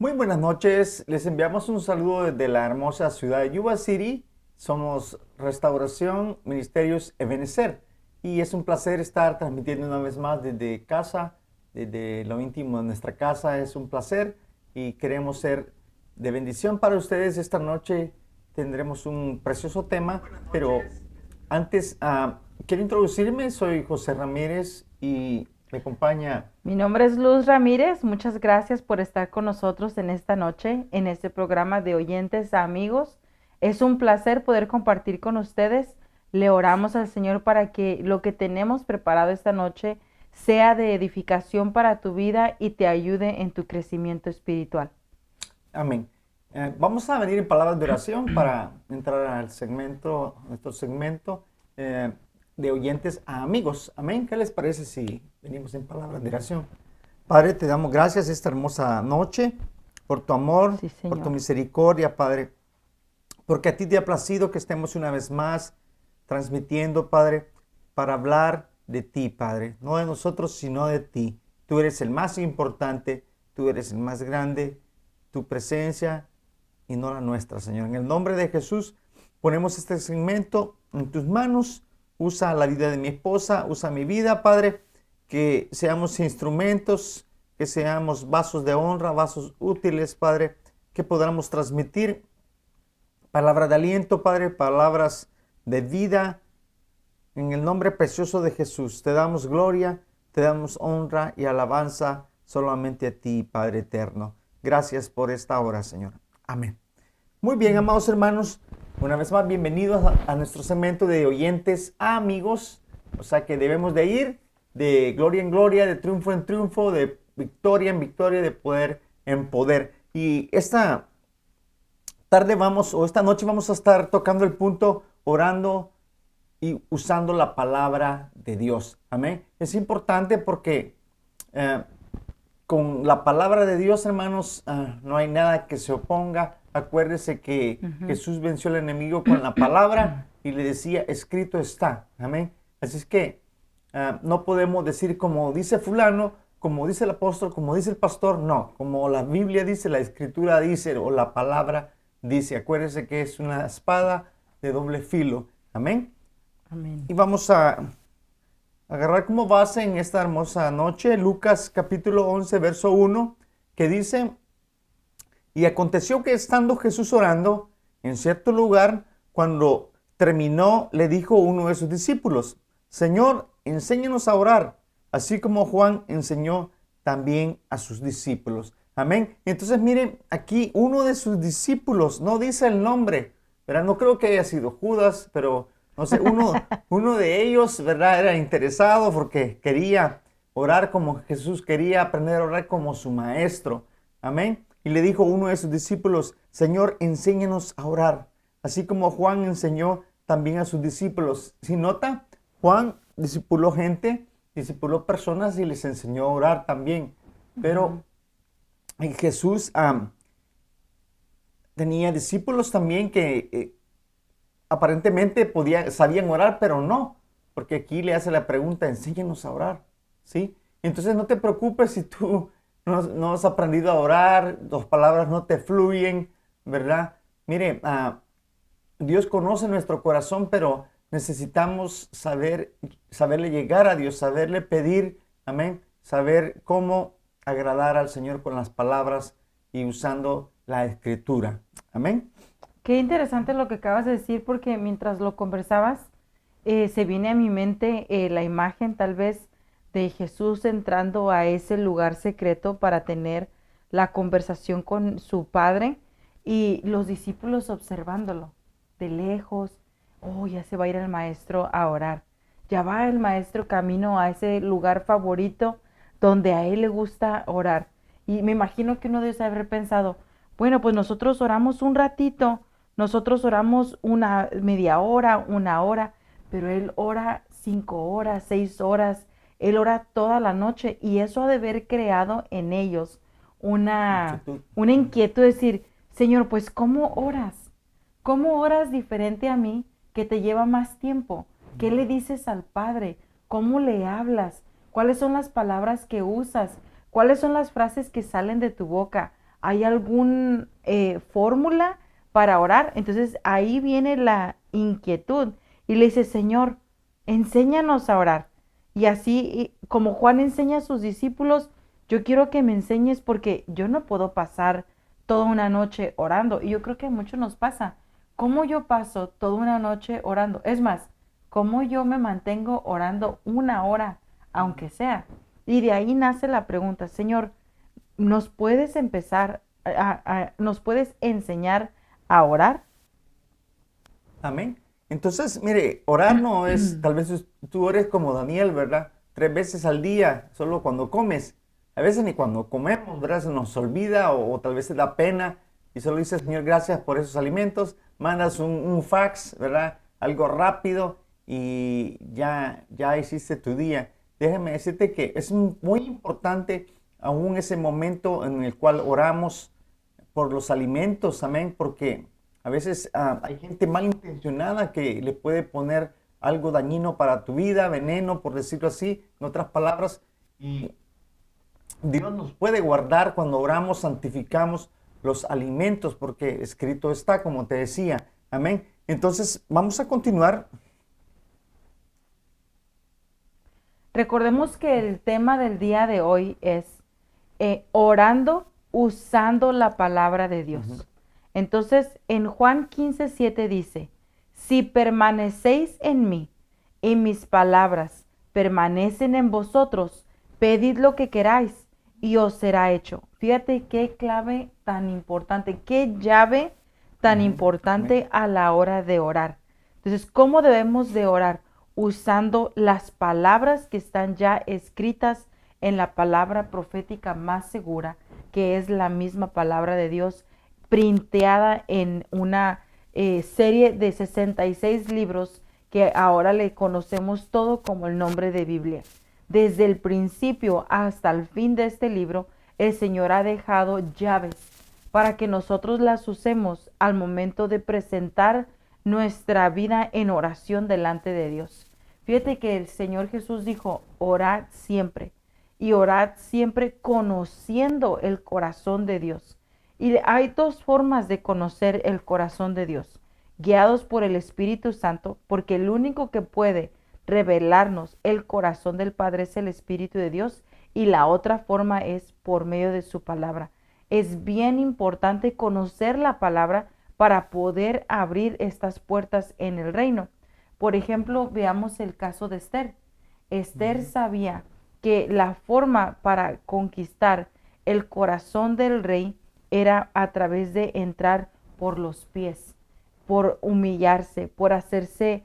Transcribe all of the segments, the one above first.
Muy buenas noches, les enviamos un saludo desde la hermosa ciudad de Yuba City. Somos Restauración Ministerios Ebenezer y es un placer estar transmitiendo una vez más desde casa, desde lo íntimo de nuestra casa. Es un placer y queremos ser de bendición para ustedes. Esta noche tendremos un precioso tema, pero antes quiero introducirme. Soy José Ramírez y me acompaña. Mi nombre es Luz Ramírez. Muchas gracias por estar con nosotros en esta noche, en este programa de oyentes a amigos. Es un placer poder compartir con ustedes. Le oramos al Señor para que lo que tenemos preparado esta noche sea de edificación para tu vida y te ayude en tu crecimiento espiritual. Amén. Vamos a venir en palabras de oración para entrar al segmento, nuestro segmento eh, de oyentes a amigos. Amén. ¿Qué les parece si venimos en palabras de oración? Padre, te damos gracias esta hermosa noche por tu amor, Sí, por tu Señor. misericordia, Padre, porque a ti te ha placido que estemos una vez más transmitiendo, Padre, para hablar de ti, Padre. No de nosotros, sino de ti. Tú eres el más importante, tú eres el más grande, tu presencia y no la nuestra, Señor. En el nombre de Jesús ponemos este segmento en tus manos. Usa la vida de mi esposa, usa mi vida, Padre, que seamos instrumentos, que seamos vasos de honra, vasos útiles, Padre, que podamos transmitir palabras de aliento, Padre, palabras de vida. En el nombre precioso de Jesús, te damos gloria, te damos honra y alabanza solamente a ti, Padre eterno. Gracias por esta hora, Señor. Amén. Muy bien, Amén. amados hermanos, una vez más bienvenidos a nuestro segmento de oyentes a amigos. O sea que debemos de ir de gloria en gloria, de triunfo en triunfo, de victoria en victoria, de poder en poder. Y esta tarde vamos, o esta noche vamos a estar tocando el punto, orando y usando la palabra de Dios. Amén. Es importante porque eh, con la palabra de Dios, hermanos, no hay nada que se oponga. Acuérdese que Ujú. Jesús venció al enemigo con la palabra y le decía, escrito está. Amén. Así es que no podemos decir como dice fulano, como dice el apóstol, como dice el pastor. No, como la Biblia dice, la escritura dice o la palabra dice. Acuérdese que es una espada de doble filo. Amén. Amén. Y vamos a agarrar como base en esta hermosa noche Lucas capítulo 11, verso 1, que dice, y aconteció que estando Jesús orando en cierto lugar, cuando terminó, le dijo uno de sus discípulos, Señor, enséñanos a orar, así como Juan enseñó también a sus discípulos. Amén. Entonces miren, aquí uno de sus discípulos, no dice el nombre, ¿verdad? No creo que haya sido Judas, pero no sé, uno de ellos, ¿verdad? Era interesado porque quería orar como Jesús, quería aprender a orar como su maestro. Amén. Y le dijo uno de sus discípulos, Señor, enséñanos a orar, así como Juan enseñó también a sus discípulos. Si nota, Juan discipuló gente, discipuló personas y les enseñó a orar también. Pero Ujú. Jesús tenía discípulos también que aparentemente sabían orar, pero no, porque aquí le hace la pregunta, enséñanos a orar, ¿sí? Entonces no te preocupes si tú no has aprendido a orar, las palabras no te fluyen, ¿verdad? Mire, Dios conoce nuestro corazón, pero necesitamos saberle llegar a Dios, saberle pedir, amén, saber cómo agradar al Señor con las palabras y usando la escritura, amén. Qué interesante lo que acabas de decir porque mientras lo conversabas, se viene a mi mente la imagen tal vez de Jesús entrando a ese lugar secreto para tener la conversación con su padre y los discípulos observándolo de lejos. Oh, ya se va a ir el maestro a orar. Ya va el maestro camino a ese lugar favorito donde a él le gusta orar. Y me imagino que uno debe haber pensado, bueno, pues nosotros oramos un ratito, nosotros oramos una media hora, una hora, pero él ora 5 horas, 6 horas, él ora toda la noche y eso ha de haber creado en ellos una, Inquietud. una inquietud de decir, Señor, pues ¿cómo oras? ¿Cómo oras diferente a mí que te lleva más tiempo? ¿Qué le dices al Padre? ¿Cómo le hablas? ¿Cuáles son las palabras que usas? ¿Cuáles son las frases que salen de tu boca? ¿Hay algún fórmula para orar? Entonces ahí viene la inquietud y le dice, Señor, enséñanos a orar. Y así como Juan enseña a sus discípulos, yo quiero que me enseñes porque yo no puedo pasar toda una noche orando. Y yo creo que a muchos nos pasa. ¿Cómo yo paso toda una noche orando? Es más, ¿cómo yo me mantengo orando una hora, aunque sea? Y de ahí nace la pregunta, Señor, ¿nos puedes nos puedes enseñar a orar? Amén. Entonces, mire, orar no es, tal vez tú eres como Daniel, ¿verdad? 3 veces al día, solo cuando comes. A veces ni cuando comemos, ¿verdad? Se nos olvida o tal vez se da pena y solo dices, Señor, gracias por esos alimentos. Mandas un fax, ¿verdad? Algo rápido y ya hiciste tu día. Déjame decirte que es muy importante aún ese momento en el cual oramos por los alimentos, amén, porque a veces hay gente malintencionada que le puede poner algo dañino para tu vida, veneno, por decirlo así, en otras palabras, y Dios nos puede guardar cuando oramos, santificamos los alimentos, porque escrito está, como te decía, amén. Entonces, vamos a continuar. Recordemos que el tema del día de hoy es orando usando la palabra de Dios. Ujú. Entonces, en Juan 15:7 dice, si permanecéis en mí y mis palabras permanecen en vosotros, pedid lo que queráis y os será hecho. Fíjate qué clave tan importante, qué llave tan Ujú. Amén. importante a la hora de orar. Entonces, ¿cómo debemos de orar? Usando las palabras que están ya escritas en la palabra profética más segura, que es la misma palabra de Dios, printeada en una serie de 66 libros que ahora le conocemos todo como el nombre de Biblia. Desde el principio hasta el fin de este libro, el Señor ha dejado llaves para que nosotros las usemos al momento de presentar nuestra vida en oración delante de Dios. Fíjate que el Señor Jesús dijo, orad siempre y orad siempre conociendo el corazón de Dios. Y hay dos formas de conocer el corazón de Dios, guiados por el Espíritu Santo, porque el único que puede revelarnos el corazón del Padre es el Espíritu de Dios, y la otra forma es por medio de su palabra. Es bien importante conocer la palabra para poder abrir estas puertas en el reino. Por ejemplo, veamos el caso de Esther. Esther sabía que la forma para conquistar el corazón del rey era a través de entrar por los pies, por humillarse, por hacerse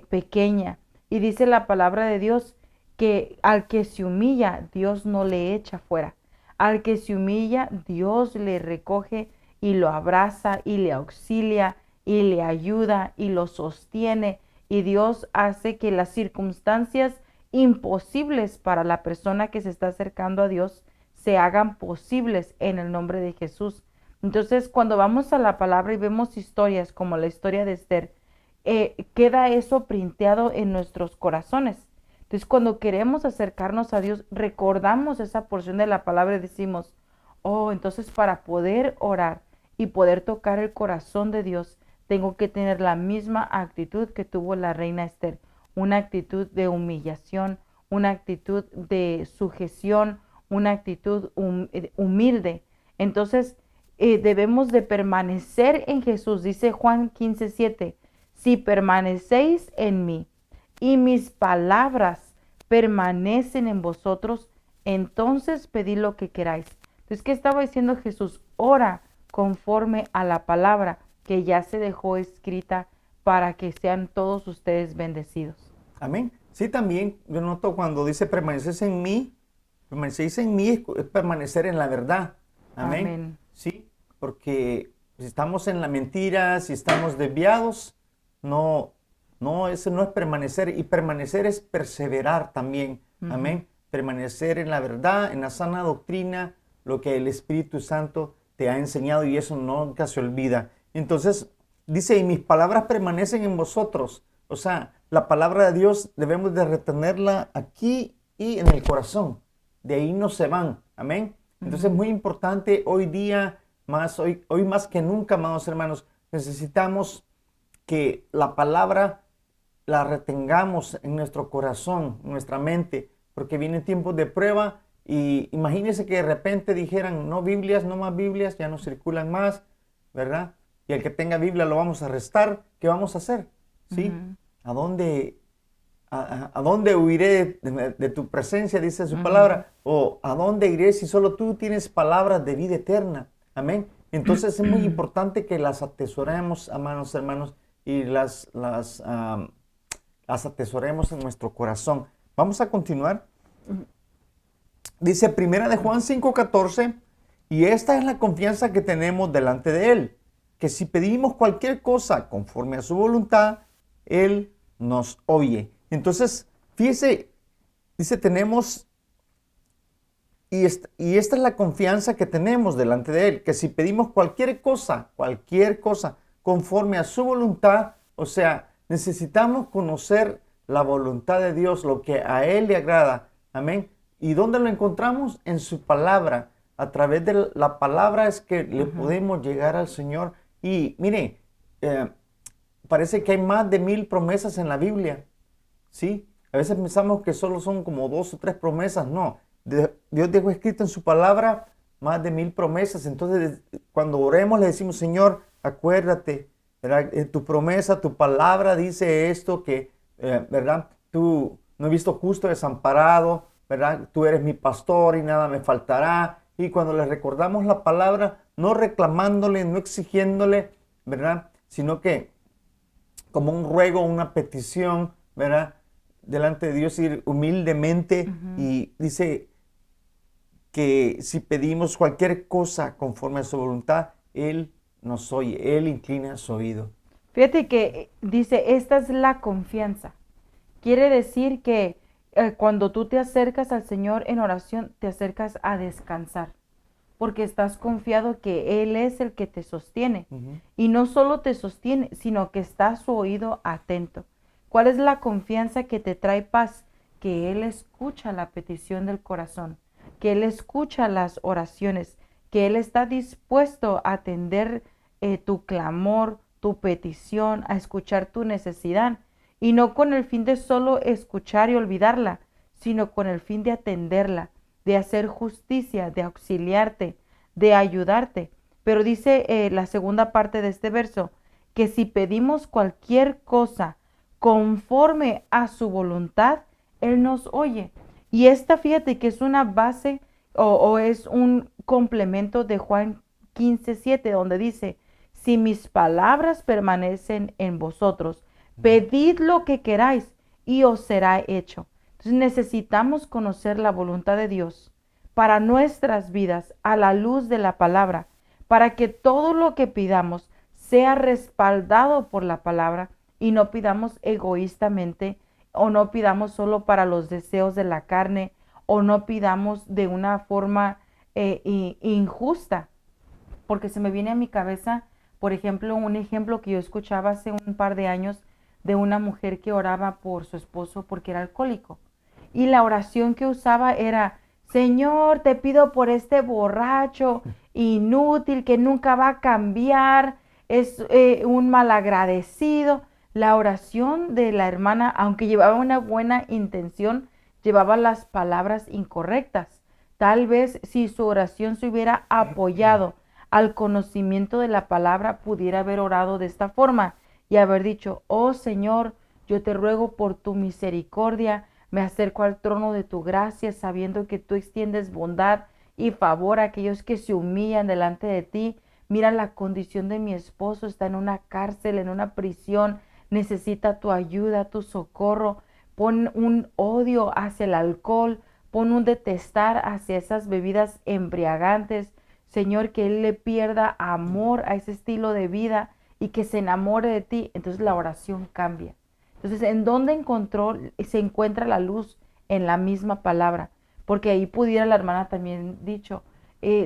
pequeña. Y dice la palabra de Dios que al que se humilla, Dios no le echa fuera. Al que se humilla, Dios le recoge y lo abraza y le auxilia y le ayuda y lo sostiene. Y Dios hace que las circunstancias imposibles para la persona que se está acercando a Dios se hagan posibles en el nombre de Jesús. Entonces, cuando vamos a la palabra y vemos historias como la historia de Esther, queda eso printeado en nuestros corazones. Entonces, cuando queremos acercarnos a Dios, recordamos esa porción de la palabra y decimos, oh, entonces para poder orar y poder tocar el corazón de Dios, tengo que tener la misma actitud que tuvo la reina Esther, una actitud de humillación, una actitud de sujeción, una actitud humilde. Entonces, debemos de permanecer en Jesús. Dice Juan 15:7, si permanecéis en mí y mis palabras permanecen en vosotros, entonces pedid lo que queráis. Entonces, ¿qué estaba diciendo Jesús? Ora conforme a la palabra que ya se dejó escrita para que sean todos ustedes bendecidos. Amén. Sí, también yo noto cuando dice permanecéis en mí es permanecer en la verdad. Amén. Amén. Sí, porque si estamos en la mentira, si estamos desviados, no, eso no es permanecer. Y permanecer es perseverar también. Ujú. Amén. Permanecer en la verdad, en la sana doctrina, lo que el Espíritu Santo te ha enseñado y eso nunca se olvida. Entonces, dice, y mis palabras permanecen en vosotros. O sea, la palabra de Dios debemos de retenerla aquí y en el corazón. De ahí no se van. Amén. Entonces es Ujú, muy importante hoy día, hoy más que nunca, amados hermanos, necesitamos que la palabra la retengamos en nuestro corazón, en nuestra mente, porque vienen tiempos de prueba y imagínense que de repente dijeran, no Biblias, no más Biblias, ya no circulan más, ¿verdad? Y el que tenga Biblia lo vamos a arrestar, ¿qué vamos a hacer? ¿Sí? ujú, ¿A dónde, a dónde huiré de tu presencia, dice su ujú, palabra? ¿O a dónde iré si solo tú tienes palabras de vida eterna? Amén. Entonces es muy importante que las atesoremos, amados hermanos, y las atesoremos en nuestro corazón. Vamos a continuar. Dice Primera de Juan 5:14, y esta es la confianza que tenemos delante de Él, que si pedimos cualquier cosa conforme a su voluntad, Él nos oye. Entonces, fíjese, dice, tenemos, y esta es la confianza que tenemos delante de Él, que si pedimos cualquier cosa, conforme a su voluntad, o sea, necesitamos conocer la voluntad de Dios, lo que a Él le agrada. Amén. ¿Y dónde lo encontramos? En su palabra. A través de la palabra es que le ujú. podemos llegar al Señor. Y mire, eh, parece que hay más de 1000 promesas en la Biblia. ¿Sí? A veces pensamos que solo son como 2 o 3 promesas. No, Dios dejó escrito en su palabra más de 1000 promesas. Entonces, cuando oremos, le decimos, Señor, acuérdate, ¿verdad? Tu promesa, tu palabra dice esto, que, ¿verdad? Tú no he visto justo desamparado, ¿verdad? Tú eres mi pastor y nada me faltará. Y cuando le recordamos la palabra, no reclamándole, no exigiéndole, ¿verdad? Sino que como un ruego, una petición, ¿verdad? Delante de Dios, ir humildemente, Ujú. y dice que si pedimos cualquier cosa conforme a su voluntad, Él nos oye, Él inclina su oído. Fíjate que dice, esta es la confianza. Quiere decir que cuando tú te acercas al Señor en oración, te acercas a descansar, porque estás confiado que Él es el que te sostiene. Ujú. Y no solo te sostiene, sino que está a su oído atento. ¿Cuál es la confianza que te trae paz? Que Él escucha la petición del corazón, que Él escucha las oraciones, que Él está dispuesto a atender tu clamor, tu petición, a escuchar tu necesidad, y no con el fin de solo escuchar y olvidarla, sino con el fin de atenderla, de hacer justicia, de auxiliarte, de ayudarte. Pero dice la segunda parte de este verso, que si pedimos cualquier cosa conforme a su voluntad, Él nos oye. Y esta, fíjate que es una base o es un complemento de Juan 15:7, donde dice, si mis palabras permanecen en vosotros, pedid lo que queráis y os será hecho. Entonces necesitamos conocer la voluntad de Dios para nuestras vidas a la luz de la palabra, para que todo lo que pidamos sea respaldado por la palabra y no pidamos egoístamente o no pidamos solo para los deseos de la carne o no pidamos de una forma injusta, porque se me viene a mi cabeza, por ejemplo, un ejemplo que yo escuchaba hace un par de años de una mujer que oraba por su esposo porque era alcohólico. Y la oración que usaba era, Señor, te pido por este borracho inútil que nunca va a cambiar, es un malagradecido. La oración de la hermana, aunque llevaba una buena intención, llevaba las palabras incorrectas. Tal vez si su oración se hubiera apoyado al conocimiento de la palabra, pudiera haber orado de esta forma y haber dicho, oh Señor, yo te ruego por tu misericordia, me acerco al trono de tu gracia, sabiendo que tú extiendes bondad y favor a aquellos que se humillan delante de ti. Mira la condición de mi esposo, está en una cárcel, en una prisión, necesita tu ayuda, tu socorro. Pon un odio hacia el alcohol, pon un detestar hacia esas bebidas embriagantes. Señor, que él le pierda amor a ese estilo de vida y que se enamore de ti. Entonces la oración cambia. Entonces, ¿en dónde se encuentra la luz? En la misma palabra. Porque ahí pudiera la hermana también dicho,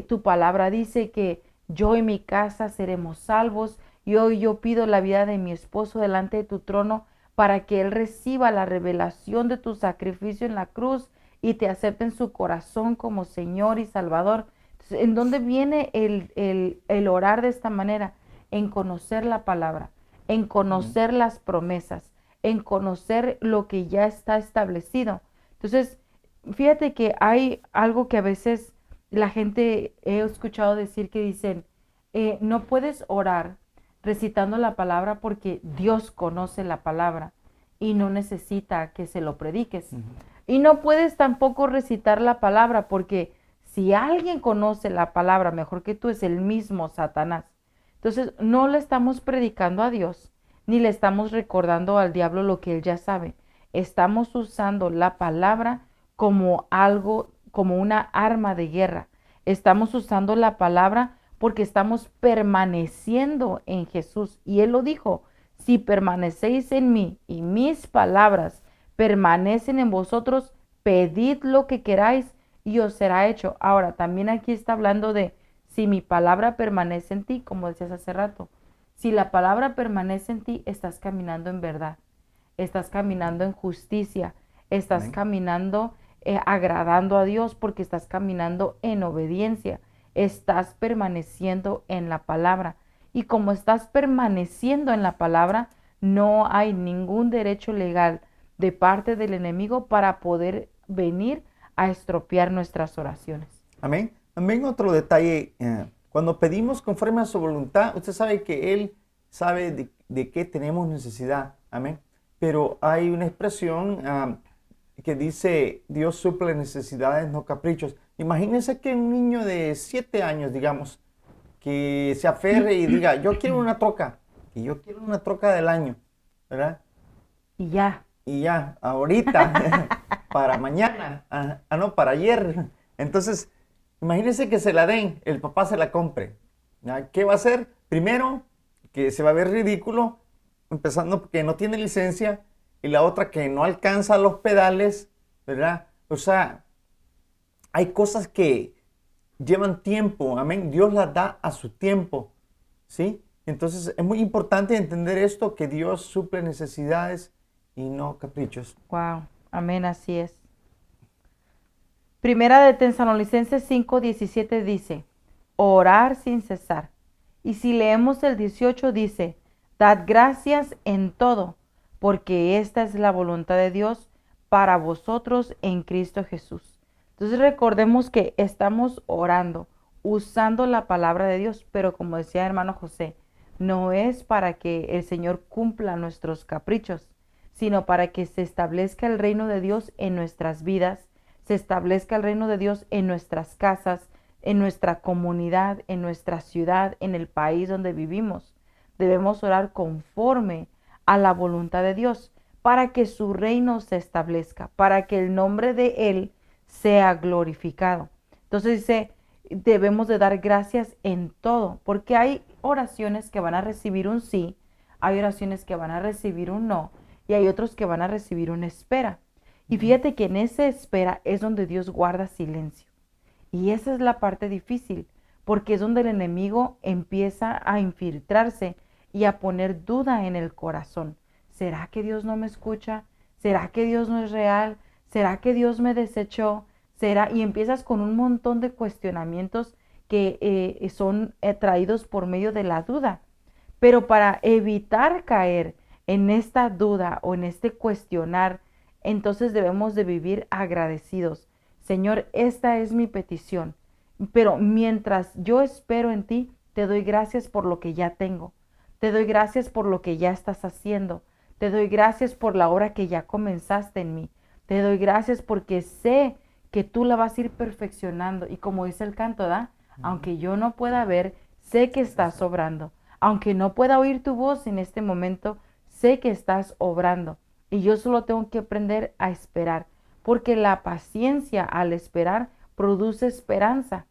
tu palabra dice que yo y mi casa seremos salvos, y hoy yo pido la vida de mi esposo delante de tu trono para que él reciba la revelación de tu sacrificio en la cruz y te acepte en su corazón como Señor y Salvador. Entonces, ¿en dónde viene el orar de esta manera? En conocer la palabra, en Amén. conocer las promesas, en conocer lo que ya está establecido. Entonces, fíjate que hay algo que a veces la gente he escuchado decir que dicen, no puedes orar recitando la palabra porque Dios conoce la palabra y no necesita que se lo prediques. Ujú. Y no puedes tampoco recitar la palabra porque si alguien conoce la palabra mejor que tú es el mismo Satanás. Entonces no le estamos predicando a Dios ni le estamos recordando al diablo lo que él ya sabe. Estamos usando la palabra como algo, como una arma de guerra. Estamos usando la palabra porque estamos permaneciendo en Jesús. Y Él lo dijo, si permanecéis en mí y mis palabras permanecen en vosotros, pedid lo que queráis y os será hecho. Ahora, también aquí está hablando de si mi palabra permanece en ti, como decías hace rato. Si la palabra permanece en ti, estás caminando en verdad, estás caminando en justicia, estás Amén. caminando agradando a Dios porque estás caminando en obediencia, estás permaneciendo en la palabra. Y como estás permaneciendo en la palabra, no hay ningún derecho legal de parte del enemigo para poder venir a estropear nuestras oraciones. Amén. También otro detalle, cuando pedimos conforme a su voluntad, usted sabe que Él sabe de qué tenemos necesidad. Amén. Pero hay una expresión que dice, Dios suple necesidades, no caprichos. Imagínense que un niño de 7 años, digamos, que se aferre y diga, yo quiero una troca, y yo quiero una troca del año, ¿verdad? Y ya, Y ya, ahorita, para mañana, no, para ayer. Entonces, imagínense que se la den, el papá se la compre. ¿Ya? ¿Qué va a hacer? Primero, que se va a ver ridículo, empezando porque no tiene licencia, y la otra que no alcanza los pedales, ¿verdad? O sea, hay cosas que llevan tiempo, amén. Dios las da a su tiempo, ¿sí? Entonces, es muy importante entender esto, que Dios suple necesidades y no caprichos. wow, amén, así es. Primera de Tesalonicenses 5:17 dice, orar sin cesar. Y si leemos el 18 dice, dad gracias en todo, porque esta es la voluntad de Dios para vosotros en Cristo Jesús. Entonces recordemos que estamos orando, usando la palabra de Dios, pero como decía hermano José, no es para que el Señor cumpla nuestros caprichos, sino para que se establezca el reino de Dios en nuestras vidas, se establezca el reino de Dios en nuestras casas, en nuestra comunidad, en nuestra ciudad, en el país donde vivimos. Debemos orar conforme a la voluntad de Dios para que su reino se establezca, para que el nombre de Él sea glorificado. Entonces dice, debemos de dar gracias en todo, porque hay oraciones que van a recibir un sí, hay oraciones que van a recibir un no, y hay otros que van a recibir una espera. Y Ujú. fíjate que en esa espera es donde Dios guarda silencio. Y esa es la parte difícil, porque es donde el enemigo empieza a infiltrarse y a poner duda en el corazón. ¿Será que Dios no me escucha? ¿Será que Dios no es real? ¿Será que Dios me desechó? ¿Será? Y empiezas con un montón de cuestionamientos que son traídos por medio de la duda. Pero para evitar caer en esta duda o en este cuestionar, entonces debemos de vivir agradecidos. Señor, esta es mi petición, pero mientras yo espero en ti, te doy gracias por lo que ya tengo. Te doy gracias por lo que ya estás haciendo. Te doy gracias por la obra que ya comenzaste en mí. Te doy gracias porque sé que tú la vas a ir perfeccionando. Y como dice el canto, ¿da? Ujú. Aunque yo no pueda ver, sé que estás obrando. Aunque no pueda oír tu voz en este momento, sé que estás obrando. Y yo solo tengo que aprender a esperar, porque la paciencia al esperar produce esperanza.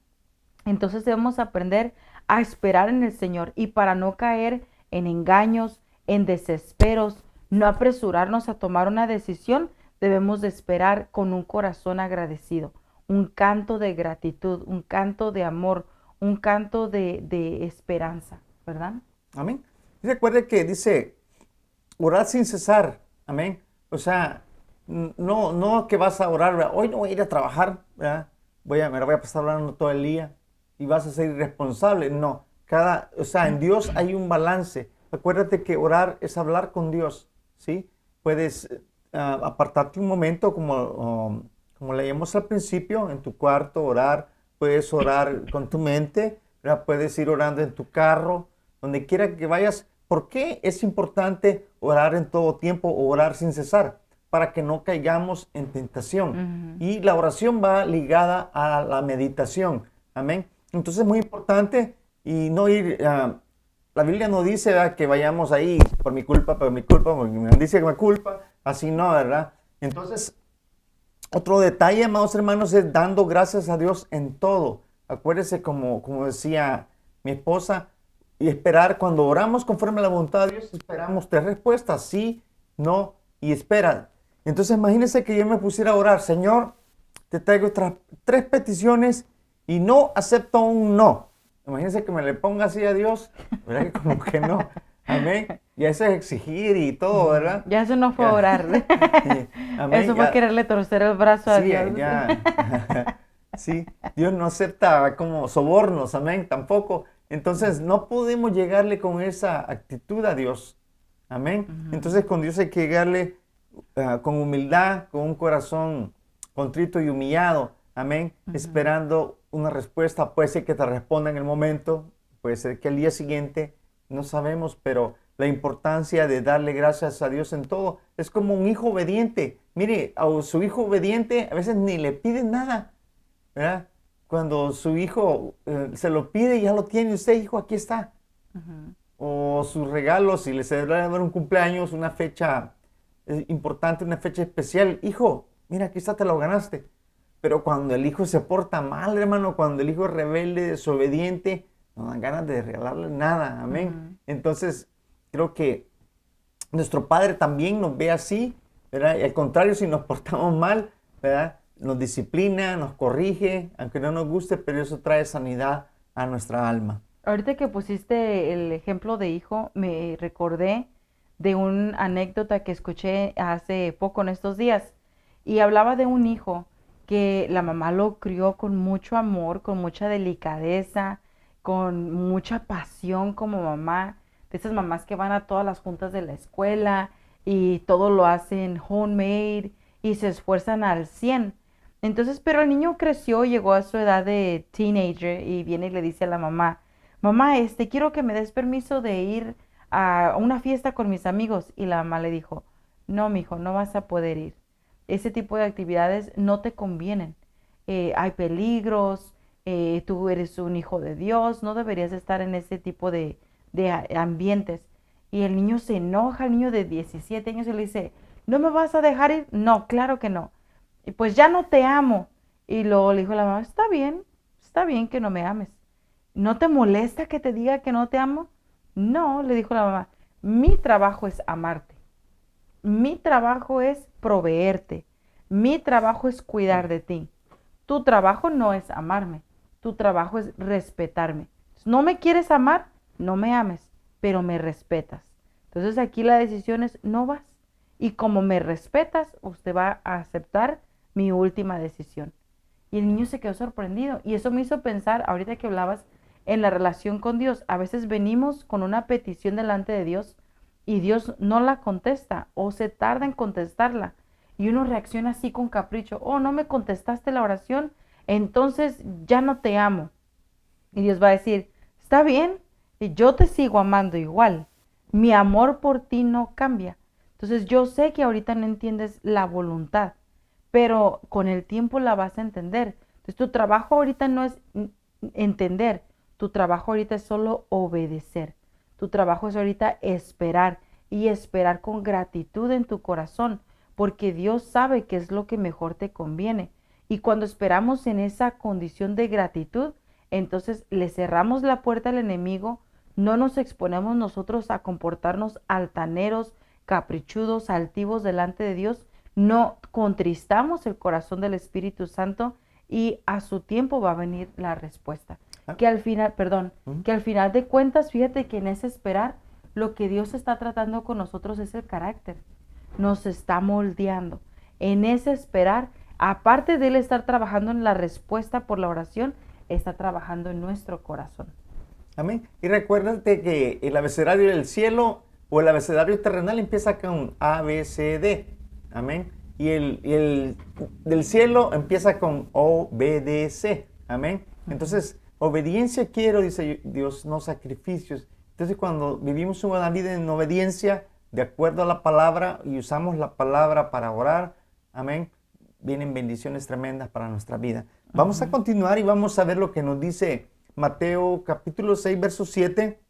Entonces debemos aprender a esperar en el Señor y para no caer en engaños, en desesperos, no apresurarnos a tomar una decisión, debemos de esperar con un corazón agradecido, un canto de gratitud, un canto de amor, un canto de esperanza, ¿verdad? Amén. Y recuerde que dice, orar sin cesar. Amén. O sea, no que vas a orar, ¿verdad? Hoy no voy a ir a trabajar, ¿verdad? Me la voy a pasar orando todo el día. y vas a ser irresponsable. No, o sea, en Dios hay un balance. Acuérdate que orar es hablar con Dios, ¿sí? Puedes apartarte un momento, como leíamos al principio, en tu cuarto, orar. Puedes orar con tu mente, ¿verdad? Puedes ir orando en tu carro, donde quiera que vayas. ¿Por qué es importante orar en todo tiempo o orar sin cesar? Para que no caigamos en tentación. Ujú. Y la oración va ligada a la meditación. Amén. Entonces es muy importante y no ir, la Biblia no dice, ¿verdad?, que vayamos ahí por mi culpa, porque me dice que me culpa, así no, ¿verdad? Entonces, otro detalle, amados hermanos, es dando gracias a Dios en todo. Acuérdese, como decía mi esposa, y esperar, cuando oramos conforme a la voluntad de Dios, esperamos 3 respuestas, sí, no y espera. Entonces imagínense que yo me pusiera a orar, Señor, te traigo otras 3 peticiones y no acepto un no. Imagínense que me le ponga así a Dios, ¿verdad? Que como que no. Amén. Y eso es exigir y todo, ¿verdad? Ya eso no fue Ya. orar. Amén. Eso fue Ya. quererle torcer el brazo a Sí, Dios. ya. Sí, Dios no acepta como sobornos, amén, tampoco. Entonces no podemos llegarle con esa actitud a Dios, amén. Ujú, Entonces con Dios hay que llegarle con humildad, con un corazón contrito y humillado, amén, ujú. esperando una respuesta. Puede ser que te responda en el momento, puede ser que al día siguiente, no sabemos, pero la importancia de darle gracias a Dios en todo es como un hijo obediente. Mire, a su hijo obediente a veces ni le pide nada, ¿verdad? Cuando su hijo se lo pide y ya lo tiene usted, hijo, aquí está. Ujú. O sus regalos, si le celebran un cumpleaños, una fecha importante, una fecha especial, hijo, mira, aquí está, te lo ganaste. Pero cuando el hijo se porta mal, hermano, cuando el hijo es rebelde, desobediente, no dan ganas de regalarle nada, amén. Ujú. Entonces, creo que nuestro Padre también nos ve así, ¿verdad? Y al contrario, si nos portamos mal, ¿verdad? Nos disciplina, nos corrige, aunque no nos guste, pero eso trae sanidad a nuestra alma. Ahorita que pusiste el ejemplo de hijo, me recordé de una anécdota que escuché hace poco en estos días y hablaba de un hijo que la mamá lo crió con mucho amor, con mucha delicadeza, con mucha pasión como mamá, de esas mamás que van a todas las juntas de la escuela y todo lo hacen homemade y se esfuerzan al 100. Entonces, pero el niño creció, llegó a su edad de teenager y viene y le dice a la mamá, mamá, quiero que me des permiso de ir a una fiesta con mis amigos. Y la mamá le dijo, no, mijo, no vas a poder ir. Ese tipo de actividades no te convienen. Hay peligros, tú eres un hijo de Dios, no deberías estar en ese tipo de ambientes. Y el niño se enoja, el niño de 17 años, y le dice, ¿no me vas a dejar ir? No, claro que no. Y pues ya no te amo. Y luego le dijo la mamá, está bien que no me ames. ¿No te molesta que te diga que no te amo? No, le dijo la mamá, mi trabajo es amarte. Mi trabajo es proveerte. Mi trabajo es cuidar de ti. Tu trabajo no es amarme. Tu trabajo es respetarme. No me quieres amar, no me ames, pero me respetas. Entonces aquí la decisión es no vas. Y como me respetas, usted va a aceptar mi última decisión. Y el niño se quedó sorprendido. Y eso me hizo pensar, ahorita que hablabas, en la relación con Dios. A veces venimos con una petición delante de Dios y Dios no la contesta o se tarda en contestarla. Y uno reacciona así con capricho. Oh, no me contestaste la oración, entonces ya no te amo. Y Dios va a decir, está bien, y yo te sigo amando igual. Mi amor por ti no cambia. Entonces yo sé que ahorita no entiendes la voluntad, pero con el tiempo la vas a entender. Entonces tu trabajo ahorita no es entender, tu trabajo ahorita es solo obedecer. Tu trabajo es ahorita esperar y esperar con gratitud en tu corazón, porque Dios sabe qué es lo que mejor te conviene. Y cuando esperamos en esa condición de gratitud, entonces le cerramos la puerta al enemigo, no nos exponemos nosotros a comportarnos altaneros, caprichudos, altivos delante de Dios, no contristamos el corazón del Espíritu Santo y a su tiempo va a venir la respuesta. Ah, Que al final, perdón, ¿mm? que al final de cuentas, fíjate que en ese esperar, lo que Dios está tratando con nosotros es el carácter. Nos está moldeando. En ese esperar, aparte de Él estar trabajando en la respuesta por la oración, está trabajando en nuestro corazón. Amén. Y recuérdate que el abecedario del cielo o el abecedario terrenal empieza con A, B, C, D. Amén. Y el del cielo empieza con O, B, D, C. Amén. Entonces, obediencia quiero, dice Dios, no sacrificios. Entonces, cuando vivimos una vida en obediencia, de acuerdo a la palabra, y usamos la palabra para orar, amén, vienen bendiciones tremendas para nuestra vida. Vamos a continuar y vamos a ver lo que nos dice Mateo capítulo 6, verso 7.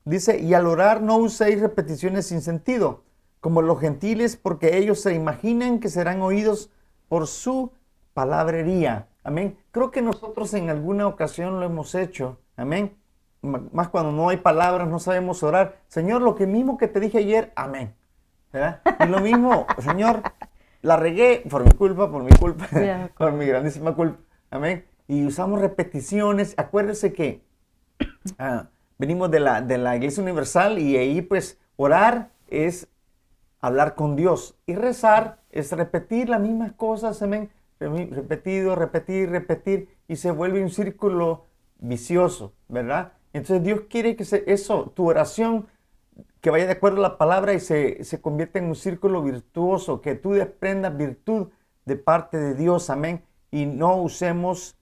Dice, y al orar no uséis repeticiones sin sentido, como los gentiles, porque ellos se imaginan que serán oídos por su palabrería. Amén. Creo que nosotros en alguna ocasión lo hemos hecho. Amén. Más cuando no hay palabras, no sabemos orar. Señor, lo que mismo que te dije ayer, amén. ¿Verdad? Y lo mismo, Señor, la regué por mi culpa, por mi grandísima culpa. Amén. Y usamos repeticiones. Acuérdese que venimos de la Iglesia Universal y ahí pues orar es hablar con Dios. Y rezar es repetir las mismas cosas, amén. Repetido, repetir. Y se vuelve un círculo vicioso, ¿verdad? Entonces Dios quiere que tu oración, que vaya de acuerdo a la palabra y se convierta en un círculo virtuoso, que tú desprendas virtud de parte de Dios, amén. Y no usemos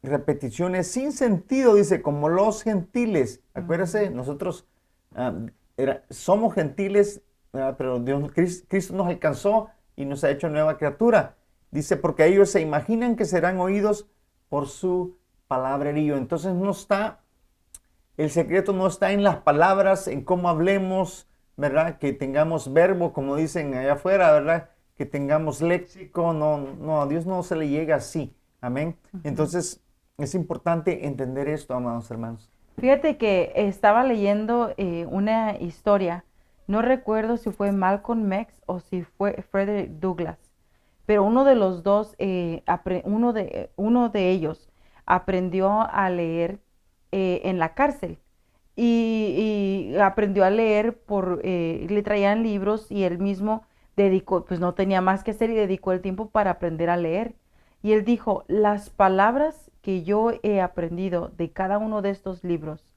repeticiones sin sentido, dice, como los gentiles. Acuérdense, nosotros somos gentiles, pero Cristo nos alcanzó y nos ha hecho nueva criatura. Dice, porque ellos se imaginan que serán oídos por su palabrerío. Entonces el secreto no está en las palabras, en cómo hablemos, ¿verdad? Que tengamos verbo, como dicen allá afuera, ¿verdad? Que tengamos léxico. No, a Dios no se le llega así. Amén. Entonces, es importante entender esto, amados hermanos. Fíjate que estaba leyendo una historia, no recuerdo si fue Malcolm X o si fue Frederick Douglass, pero uno de los dos, uno de ellos aprendió a leer en la cárcel y aprendió a leer le traían libros y él mismo pues no tenía más que hacer y dedicó el tiempo para aprender a leer. Y él dijo, las palabras que yo he aprendido de cada uno de estos libros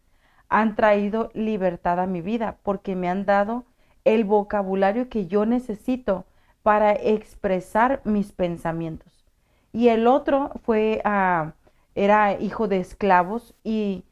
han traído libertad a mi vida porque me han dado el vocabulario que yo necesito para expresar mis pensamientos. Y el otro era hijo de esclavos y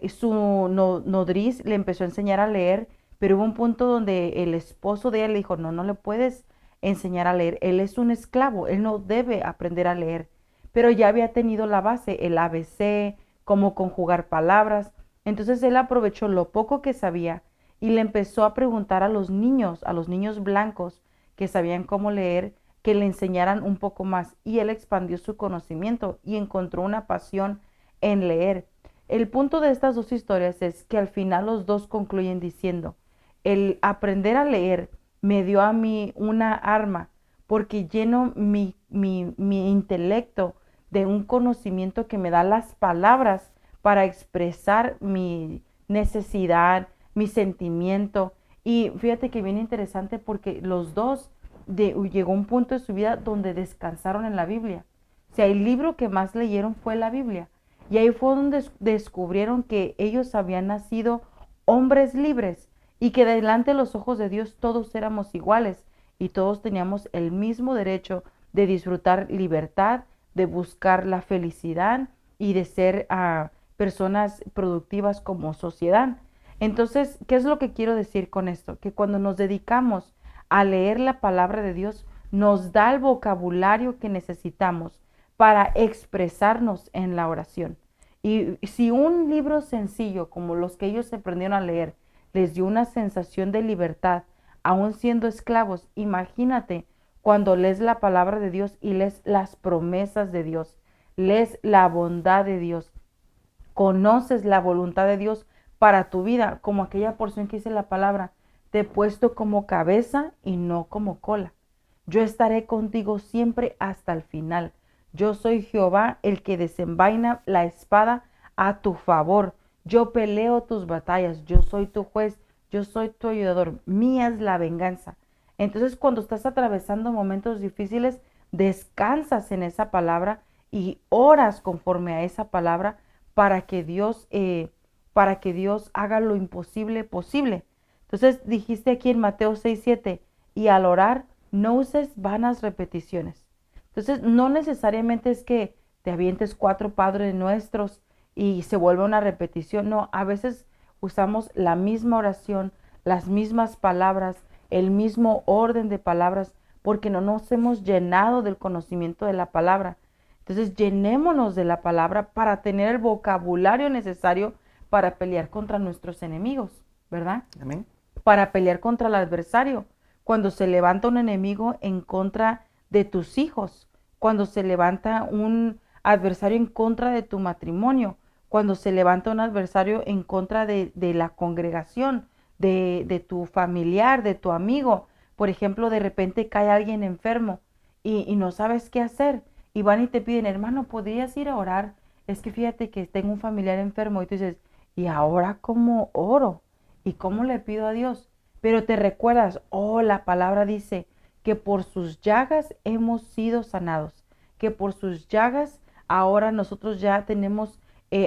su nodriz le empezó a enseñar a leer, pero hubo un punto donde el esposo de él le dijo, no le puedes enseñar a leer, él es un esclavo, él no debe aprender a leer, pero ya había tenido la base, el ABC, cómo conjugar palabras. Entonces él aprovechó lo poco que sabía y le empezó a preguntar a los niños blancos que sabían cómo leer, que le enseñaran un poco más, y él expandió su conocimiento y encontró una pasión en leer. El punto de estas dos historias es que al final los dos concluyen diciendo, el aprender a leer me dio a mí una arma porque lleno mi intelecto de un conocimiento que me da las palabras para expresar mi necesidad, mi sentimiento. Y fíjate que bien interesante porque los dos llegó un punto de su vida donde descansaron en la Biblia. O sea, el libro que más leyeron fue la Biblia. Y ahí fue donde descubrieron que ellos habían nacido hombres libres y que delante de los ojos de Dios todos éramos iguales y todos teníamos el mismo derecho de disfrutar libertad, de buscar la felicidad y de ser personas productivas como sociedad. Entonces, ¿qué es lo que quiero decir con esto? Que cuando nos dedicamos a leer la palabra de Dios, nos da el vocabulario que necesitamos para expresarnos en la oración. Y si un libro sencillo como los que ellos aprendieron a leer les dio una sensación de libertad, aún siendo esclavos, imagínate cuando lees la palabra de Dios y lees las promesas de Dios, lees la bondad de Dios, conoces la voluntad de Dios para tu vida, como aquella porción que dice la palabra, te he puesto como cabeza y no como cola. Yo estaré contigo siempre hasta el final. Yo soy Jehová, el que desenvaina la espada a tu favor. Yo peleo tus batallas, yo soy tu juez, yo soy tu ayudador, mía es la venganza. Entonces, cuando estás atravesando momentos difíciles, descansas en esa palabra y oras conforme a esa palabra para que Dios haga lo imposible posible. Entonces dijiste aquí en Mateo 6:7, y al orar no uses vanas repeticiones. Entonces no necesariamente es que te avientes 4 Padres Nuestros y se vuelve una repetición. No, a veces usamos la misma oración, las mismas palabras, el mismo orden de palabras, porque no nos hemos llenado del conocimiento de la palabra. Entonces llenémonos de la palabra para tener el vocabulario necesario para pelear contra nuestros enemigos, ¿verdad? Amén. Para pelear contra el adversario. Cuando se levanta un enemigo en contra de tus hijos, cuando se levanta un adversario en contra de tu matrimonio, cuando se levanta un adversario en contra de la congregación, de tu familiar, de tu amigo. Por ejemplo, de repente cae alguien enfermo y no sabes qué hacer. Y van y te piden, hermano, ¿podrías ir a orar? Es que fíjate que tengo un familiar enfermo. Y tú dices, ¿y ahora cómo oro? ¿Y cómo le pido a Dios? Pero te recuerdas, oh, la palabra dice que por sus llagas hemos sido sanados, que por sus llagas ahora nosotros ya tenemos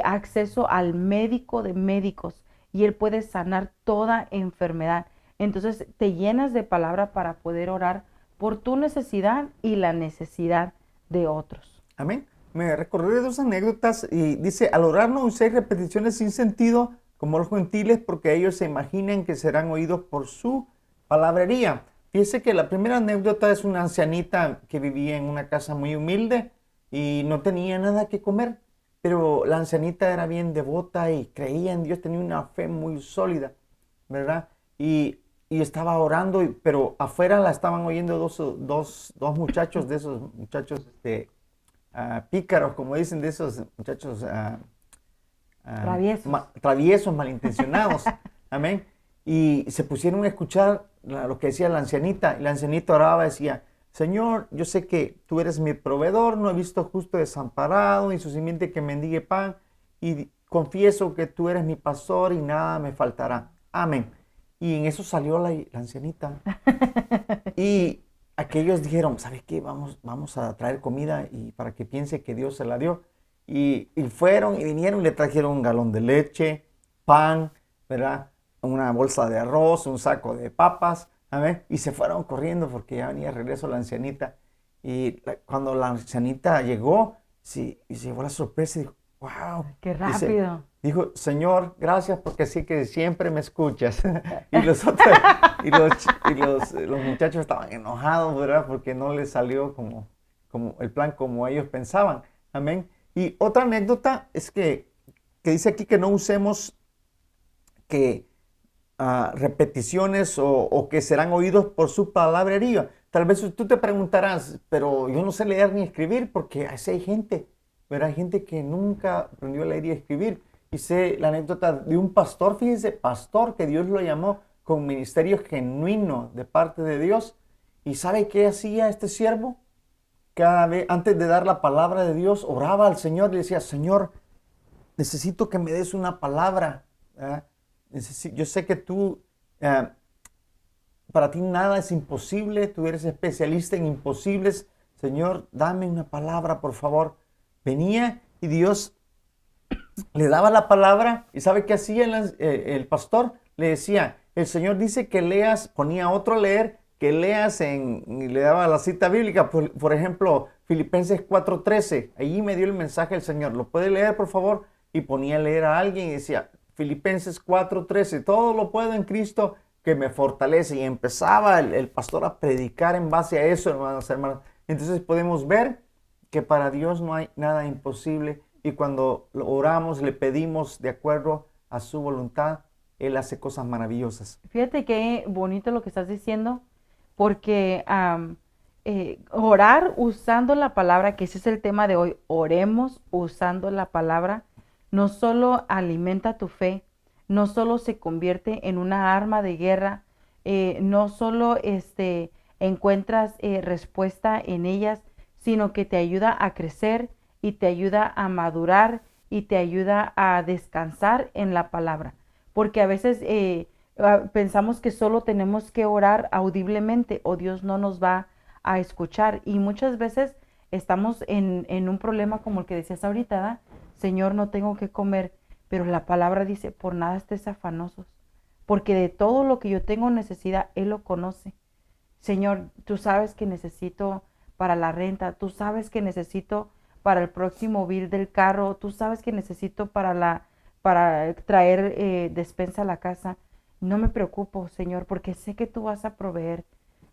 acceso al médico de médicos y él puede sanar toda enfermedad. Entonces te llenas de palabra para poder orar por tu necesidad y la necesidad de otros. Amén. Me recordé de 2 anécdotas y dice, al orar no uséis repeticiones sin sentido como los gentiles porque ellos se imaginan que serán oídos por su palabrería. Fíjese que la primera anécdota es una ancianita que vivía en una casa muy humilde y no tenía nada que comer, pero la ancianita era bien devota y creía en Dios, tenía una fe muy sólida, ¿verdad? Y estaba orando, pero afuera la estaban oyendo dos muchachos, de esos muchachos pícaros, como dicen, de esos muchachos Traviesos. traviesos, malintencionados. Amén. Y se pusieron a escuchar lo que decía la ancianita. Y la ancianita oraba y decía, Señor, yo sé que tú eres mi proveedor, no he visto justo desamparado, ni su simiente que mendigue pan. Y confieso que tú eres mi pastor y nada me faltará. Amén. Y en eso salió la ancianita. Y aquellos dijeron, ¿sabes qué? Vamos a traer comida y para que piense que Dios se la dio. Y fueron y vinieron y le trajeron un galón de leche, pan, ¿verdad? Una bolsa de arroz, un saco de papas, ¿amén? Y se fueron corriendo porque ya venía de regreso la ancianita. Y cuando la ancianita llegó, sí, y se llevó la sorpresa y dijo, wow. Qué rápido. Dijo, Señor, gracias porque sí que siempre me escuchas. Y los otros, los muchachos estaban enojados, ¿verdad? Porque no les salió como el plan como ellos pensaban. Amén. Y otra anécdota es que dice aquí que no usemos que repeticiones o que serán oídos por su palabrería. Tal vez tú te preguntarás, pero yo no sé leer ni escribir porque así hay gente, ¿verdad? Hay gente que nunca aprendió a leer y escribir. Y sé la anécdota de un pastor, fíjense, pastor que Dios lo llamó con ministerio genuino de parte de Dios. ¿Y sabe qué hacía este siervo? Cada vez, antes de dar la palabra de Dios, oraba al Señor y le decía, Señor, necesito que me des una palabra. Yo sé que tú, para ti nada es imposible, tú eres especialista en imposibles. Señor, dame una palabra, por favor. Venía y Dios le daba la palabra y ¿sabe qué hacía el pastor? Le decía, el Señor dice que leas, ponía otro a leer, que leas y le daba la cita bíblica, por ejemplo, Filipenses 4:13, allí me dio el mensaje el Señor, ¿lo puede leer por favor? Y ponía a leer a alguien y decía, Filipenses 4:13, todo lo puedo en Cristo que me fortalece. Y empezaba el pastor a predicar en base a eso, hermanos. Entonces podemos ver que para Dios no hay nada imposible. Y cuando oramos, le pedimos de acuerdo a su voluntad, Él hace cosas maravillosas. Fíjate qué bonito lo que estás diciendo, porque orar usando la palabra, que ese es el tema de hoy, oremos usando la palabra, no solo alimenta tu fe, no solo se convierte en una arma de guerra, no solo encuentras respuesta en ellas, sino que te ayuda a crecer y te ayuda a madurar y te ayuda a descansar en la palabra. Porque a veces pensamos que solo tenemos que orar audiblemente o Dios no nos va a escuchar. Y muchas veces estamos en un problema como el que decías ahorita, ¿da? Señor, no tengo que comer, pero la palabra dice, por nada estés afanosos, porque de todo lo que yo tengo necesidad, Él lo conoce. Señor, tú sabes que necesito para la renta, tú sabes que necesito para el próximo bill del carro, tú sabes que necesito para traer despensa a la casa. No me preocupo, Señor, porque sé que tú vas a proveer.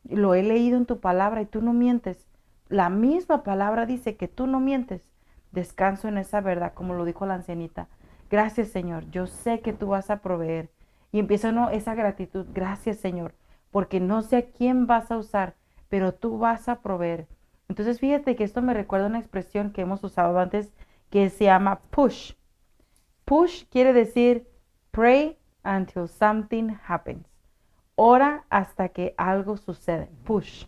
Lo he leído en tu palabra y tú no mientes. La misma palabra dice que tú no mientes. Descanso en esa verdad, como lo dijo la ancianita. Gracias, Señor. Yo sé que tú vas a proveer. Y empieza no esa gratitud. Gracias, Señor, porque no sé a quién vas a usar, pero tú vas a proveer. Entonces, fíjate que esto me recuerda una expresión que hemos usado antes que se llama push. Push quiere decir pray until something happens. Ora hasta que algo sucede. Push.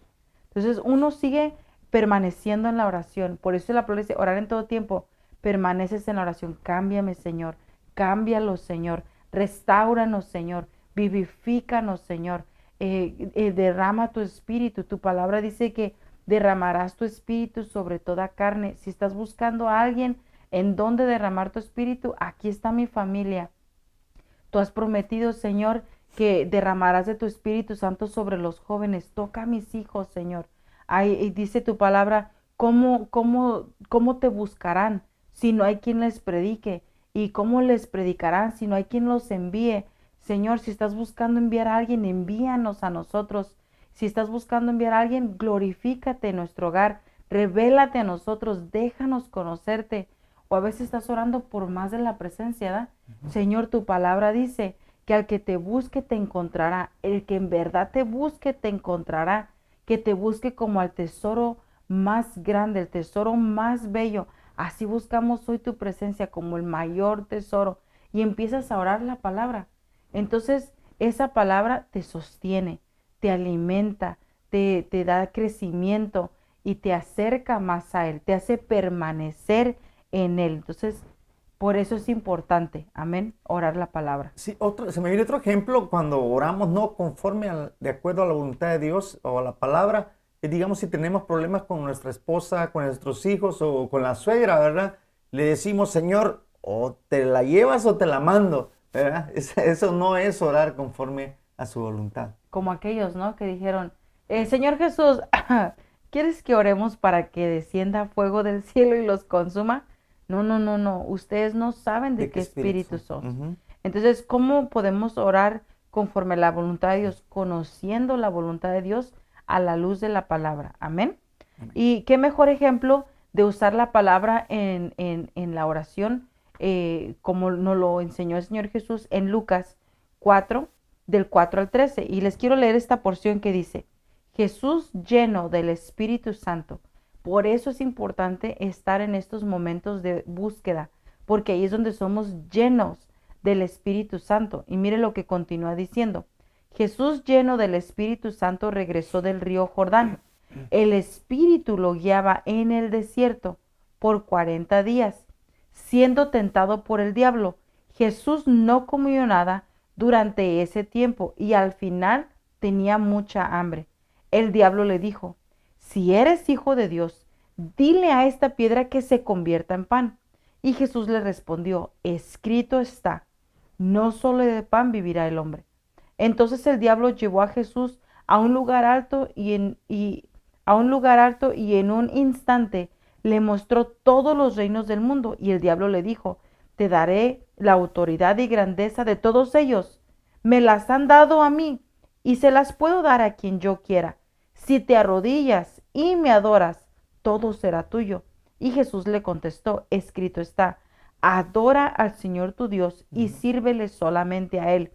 Entonces uno sigue permaneciendo en la oración. Por eso la palabra dice orar en todo tiempo. Permaneces en la oración. Cámbiame, Señor. Cámbialo, Señor. Restáuranos, Señor. Vivifícanos, Señor. Derrama tu espíritu. Tu palabra dice que derramarás tu espíritu sobre toda carne. Si estás buscando a alguien en donde derramar tu espíritu, aquí está mi familia. Tú has prometido, Señor, que derramarás de tu Espíritu Santo sobre los jóvenes. Toca a mis hijos, Señor. Ahí dice tu palabra, ¿cómo te buscarán si no hay quien les predique? ¿Y cómo les predicarán si no hay quien los envíe? Señor, si estás buscando enviar a alguien, envíanos a nosotros. Si estás buscando enviar a alguien, glorifícate en nuestro hogar. Revélate a nosotros, déjanos conocerte. O a veces estás orando por más de la presencia, ¿verdad? Señor, tu palabra dice que al que te busque te encontrará. El que en verdad te busque te encontrará. Que te busque como al tesoro más grande, el tesoro más bello. Así buscamos hoy tu presencia como el mayor tesoro. Y empiezas a orar la palabra. Entonces, esa palabra te sostiene, te alimenta, te da crecimiento y te acerca más a Él, te hace permanecer en Él. Entonces, por eso es importante, amén, orar la palabra. Sí, se me viene otro ejemplo cuando oramos no conforme de acuerdo a la voluntad de Dios o a la palabra. Digamos, si tenemos problemas con nuestra esposa, con nuestros hijos o con la suegra, ¿verdad? Le decimos, Señor, o te la llevas o te la mando, ¿verdad? Eso no es orar conforme a su voluntad. Como aquellos, ¿no? Que dijeron, Señor Jesús, ¿quieres que oremos para que descienda fuego del cielo y los consuma? No, no, no, no. Ustedes no saben de ¿De qué qué espíritu espíritu? son. Ujú. Entonces, ¿cómo podemos orar conforme a la voluntad de Dios? Conociendo la voluntad de Dios a la luz de la palabra. Amén. Amén. Y qué mejor ejemplo de usar la palabra en la oración, como nos lo enseñó el Señor Jesús en Lucas 4, del 4 al 13. Y les quiero leer esta porción que dice, Jesús lleno del Espíritu Santo. Por eso es importante estar en estos momentos de búsqueda, porque ahí es donde somos llenos del Espíritu Santo. Y mire lo que continúa diciendo. Jesús lleno del Espíritu Santo regresó del río Jordán. El Espíritu lo guiaba en el desierto por 40 días, siendo tentado por el diablo. Jesús no comió nada durante ese tiempo y al final tenía mucha hambre. El diablo le dijo, si eres hijo de Dios, dile a esta piedra que se convierta en pan. Y Jesús le respondió, escrito está, no solo de pan vivirá el hombre. Entonces el diablo llevó a Jesús a un lugar alto y en un instante le mostró todos los reinos del mundo. Y el diablo le dijo, te daré la autoridad y grandeza de todos ellos. Me las han dado a mí y se las puedo dar a quien yo quiera. Si te arrodillas y me adoras, todo será tuyo. Y Jesús le contestó, escrito está, adora al Señor tu Dios y sírvele solamente a Él.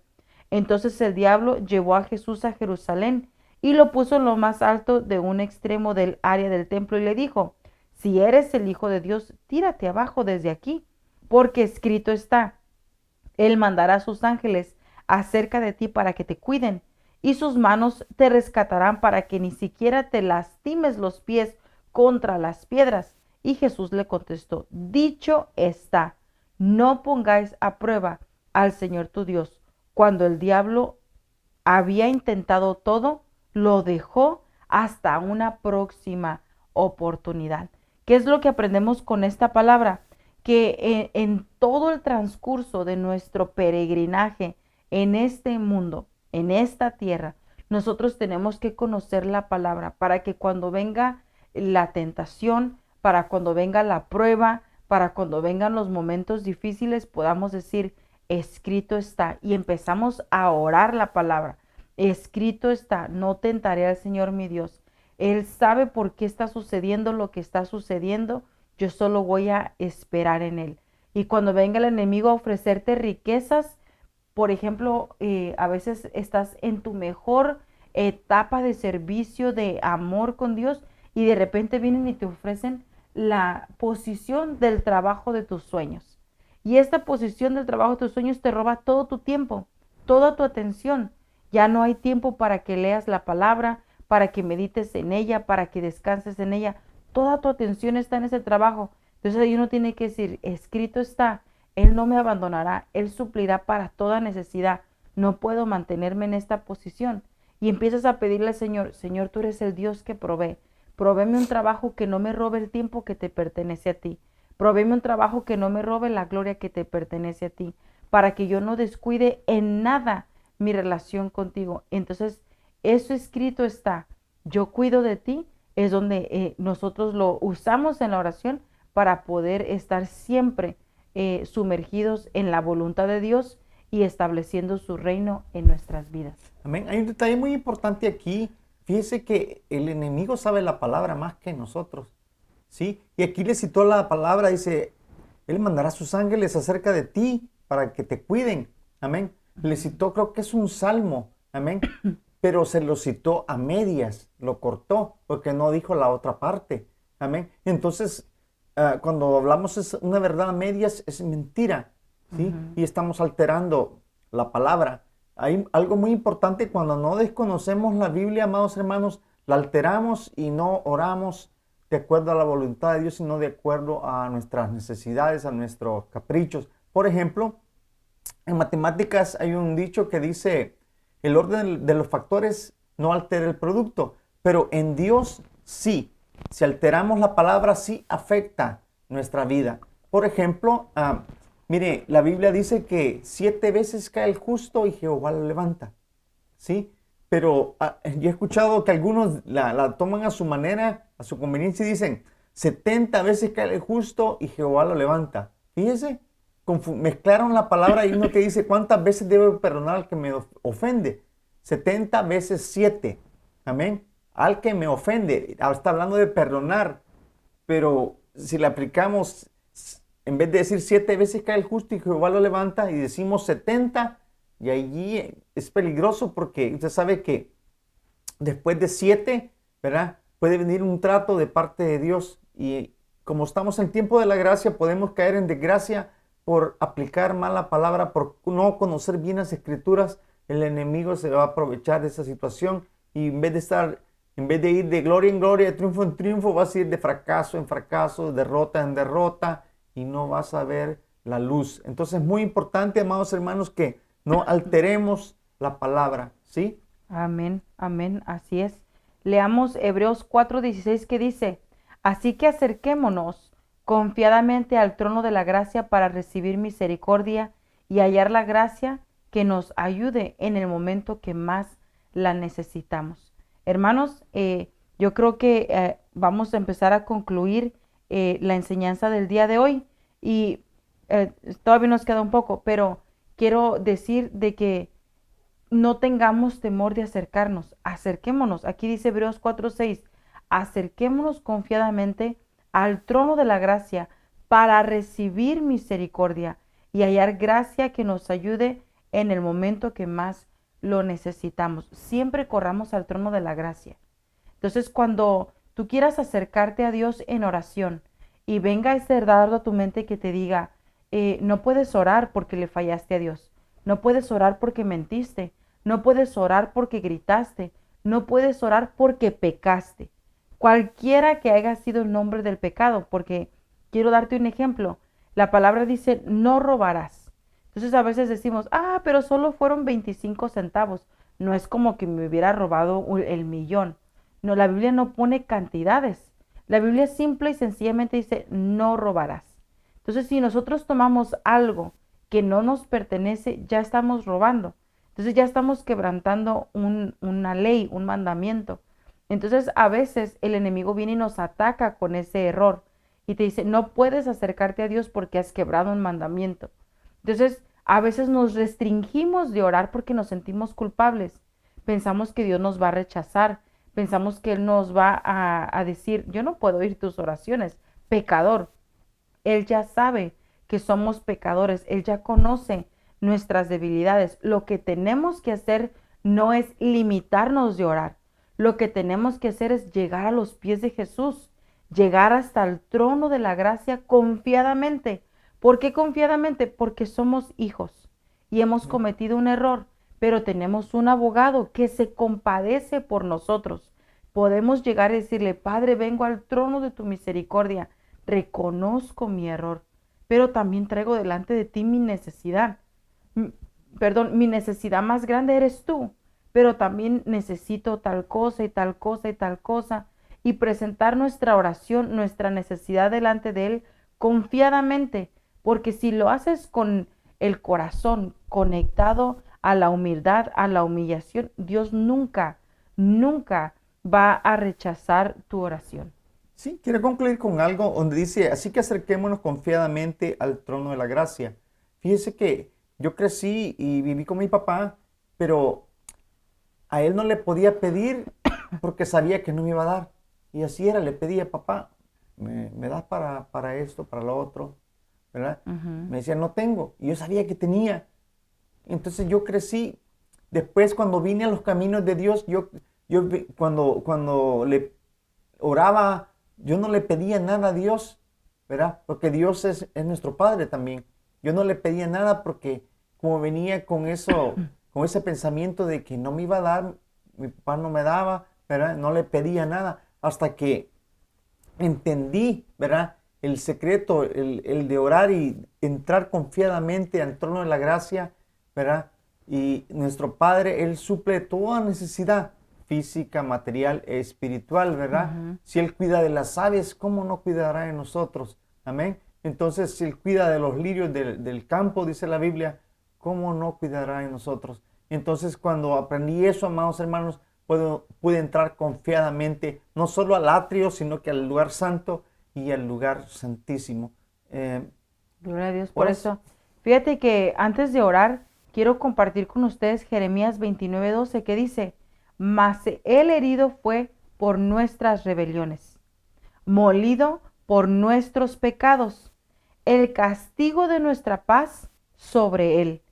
Entonces el diablo llevó a Jesús a Jerusalén y lo puso en lo más alto de un extremo del área del templo y le dijo, si eres el Hijo de Dios, tírate abajo desde aquí, porque escrito está, Él mandará a sus ángeles acerca de ti para que te cuiden, y sus manos te rescatarán para que ni siquiera te lastimes los pies contra las piedras. Y Jesús le contestó, dicho está, no pongáis a prueba al Señor tu Dios. Cuando el diablo había intentado todo, lo dejó hasta una próxima oportunidad. ¿Qué es lo que aprendemos con esta palabra? Que en todo el transcurso de nuestro peregrinaje en este mundo, en esta tierra, nosotros tenemos que conocer la palabra para que cuando venga la tentación, para cuando venga la prueba, para cuando vengan los momentos difíciles, podamos decir, escrito está. Y empezamos a orar la palabra. Escrito está, no tentaré al Señor mi Dios. Él sabe por qué está sucediendo lo que está sucediendo. Yo solo voy a esperar en Él. Y cuando venga el enemigo a ofrecerte riquezas, por ejemplo, a veces estás en tu mejor etapa de servicio, de amor con Dios, y de repente vienen y te ofrecen la posición del trabajo de tus sueños. Y esta posición del trabajo de tus sueños te roba todo tu tiempo, toda tu atención. Ya no hay tiempo para que leas la palabra, para que medites en ella, para que descanses en ella. Toda tu atención está en ese trabajo. Entonces ahí uno tiene que decir, escrito está, Él no me abandonará, Él suplirá para toda necesidad. No puedo mantenerme en esta posición. Y empiezas a pedirle al Señor, Señor, tú eres el Dios que provee. Provéeme un trabajo que no me robe el tiempo que te pertenece a ti. Provéeme un trabajo que no me robe la gloria que te pertenece a ti, para que yo no descuide en nada mi relación contigo. Entonces, eso escrito está. Yo cuido de ti, es donde nosotros lo usamos en la oración para poder estar siempre sumergidos en la voluntad de Dios y estableciendo su reino en nuestras vidas. Amén. Hay un detalle muy importante aquí. Fíjese que el enemigo sabe la palabra más que nosotros, ¿sí? Y aquí le citó la palabra, dice, Él mandará sus ángeles acerca de ti para que te cuiden. Amén. Le citó, creo que es un salmo. Amén. Pero se lo citó a medias, lo cortó, porque no dijo la otra parte. Amén. Entonces, cuando hablamos es una verdad a medias, es mentira, ¿sí? Y estamos alterando la palabra. Hay algo muy importante cuando no desconocemos la Biblia, amados hermanos, la alteramos y no oramos de acuerdo a la voluntad de Dios, sino de acuerdo a nuestras necesidades, a nuestros caprichos. Por ejemplo, en matemáticas hay un dicho que dice, el orden de los factores no altera el producto, pero en Dios sí. Si alteramos la palabra, sí afecta nuestra vida. Por ejemplo, mire, la Biblia dice que 7 veces cae el justo y Jehová lo levanta, ¿sí? Pero yo he escuchado que algunos la toman a su manera, a su conveniencia y dicen, 70 veces cae el justo y Jehová lo levanta. Fíjese, mezclaron la palabra y uno que dice, ¿cuántas veces debo perdonar al que me ofende? 70 veces 7, amén. Al que me ofende, está hablando de perdonar, pero si le aplicamos, en vez de decir 7 veces cae el justo y Jehová lo levanta, y decimos 70, y allí es peligroso porque usted sabe que después de 7, ¿verdad? Puede venir un trato de parte de Dios, y como estamos en tiempo de la gracia, podemos caer en desgracia por aplicar mal la palabra, por no conocer bien las escrituras. El enemigo se va a aprovechar de esa situación, y en vez de ir de gloria en gloria, de triunfo en triunfo, vas a ir de fracaso en fracaso, de derrota en derrota, y no vas a ver la luz. Entonces es muy importante, amados hermanos, que no alteremos la palabra, ¿sí? Amén, amén, así es. Leamos Hebreos 4:16 que dice, así que acerquémonos confiadamente al trono de la gracia para recibir misericordia y hallar la gracia que nos ayude en el momento que más la necesitamos. Hermanos, yo creo que vamos a empezar a concluir la enseñanza del día de hoy y todavía nos queda un poco, pero quiero decir de que no tengamos temor de acercarnos, acerquémonos. Aquí dice Hebreos 4:6, acerquémonos confiadamente al trono de la gracia para recibir misericordia y hallar gracia que nos ayude en el momento que más lo necesitamos. Siempre corramos al trono de la gracia. Entonces, cuando tú quieras acercarte a Dios en oración y venga ese dardo a tu mente que te diga, no puedes orar porque le fallaste a Dios, no puedes orar porque mentiste, no puedes orar porque gritaste, no puedes orar porque pecaste. Cualquiera que haya sido el nombre del pecado, porque quiero darte un ejemplo. La palabra dice, no robarás. Entonces a veces decimos, pero solo fueron 25 centavos. No es como que me hubiera robado el millón. No, la Biblia no pone cantidades. La Biblia simple y sencillamente dice, no robarás. Entonces, si nosotros tomamos algo que no nos pertenece, ya estamos robando. Entonces ya estamos quebrantando una ley, un mandamiento. Entonces a veces el enemigo viene y nos ataca con ese error y te dice, no puedes acercarte a Dios porque has quebrado un mandamiento. Entonces a veces nos restringimos de orar porque nos sentimos culpables. Pensamos que Dios nos va a rechazar, pensamos que Él nos va a decir, yo no puedo oír tus oraciones, pecador. Él ya sabe que somos pecadores, Él ya conoce nuestras debilidades. Lo que tenemos que hacer no es limitarnos de orar. Lo que tenemos que hacer es llegar a los pies de Jesús, llegar hasta el trono de la gracia confiadamente. ¿Por qué confiadamente? Porque somos hijos y hemos cometido un error, pero tenemos un abogado que se compadece por nosotros. Podemos llegar y decirle, Padre, vengo al trono de tu misericordia, reconozco mi error, pero también traigo delante de ti mi necesidad. Mi necesidad más grande eres tú, pero también necesito tal cosa y tal cosa y tal cosa, y presentar nuestra oración, nuestra necesidad delante de Él confiadamente, porque si lo haces con el corazón conectado a la humildad, a la humillación, Dios nunca, nunca va a rechazar tu oración. Sí, quiero concluir con algo donde dice, así que acerquémonos confiadamente al trono de la gracia. Fíjese que yo crecí y viví con mi papá, pero a él no le podía pedir porque sabía que no me iba a dar. Y así era, le pedía, papá, ¿me das para esto, para lo otro? ¿Verdad? Me decía, no tengo. Y yo sabía que tenía. Entonces yo crecí. Después, cuando vine a los caminos de Dios, cuando le oraba, yo no le pedía nada a Dios, ¿verdad? Porque Dios es nuestro Padre también. Yo no le pedía nada porque como venía con eso, con ese pensamiento de que no me iba a dar, mi papá no me daba, ¿verdad? No le pedía nada hasta que entendí, ¿verdad? El secreto, el de orar y entrar confiadamente al trono de la gracia, ¿verdad? Y nuestro Padre, Él suple toda necesidad física, material, espiritual, ¿verdad? Si Él cuida de las aves, ¿cómo no cuidará de nosotros? Amén. Entonces, si Él cuida de los lirios del campo, dice la Biblia, ¿cómo no cuidará de nosotros? Entonces, cuando aprendí eso, amados hermanos, pude entrar confiadamente, no solo al atrio, sino que al lugar santo y al lugar santísimo. Gloria a Dios por eso. Fíjate que antes de orar, quiero compartir con ustedes Jeremías 29:12, que dice, mas el herido fue por nuestras rebeliones, molido por nuestros pecados, el castigo de nuestra paz sobre él,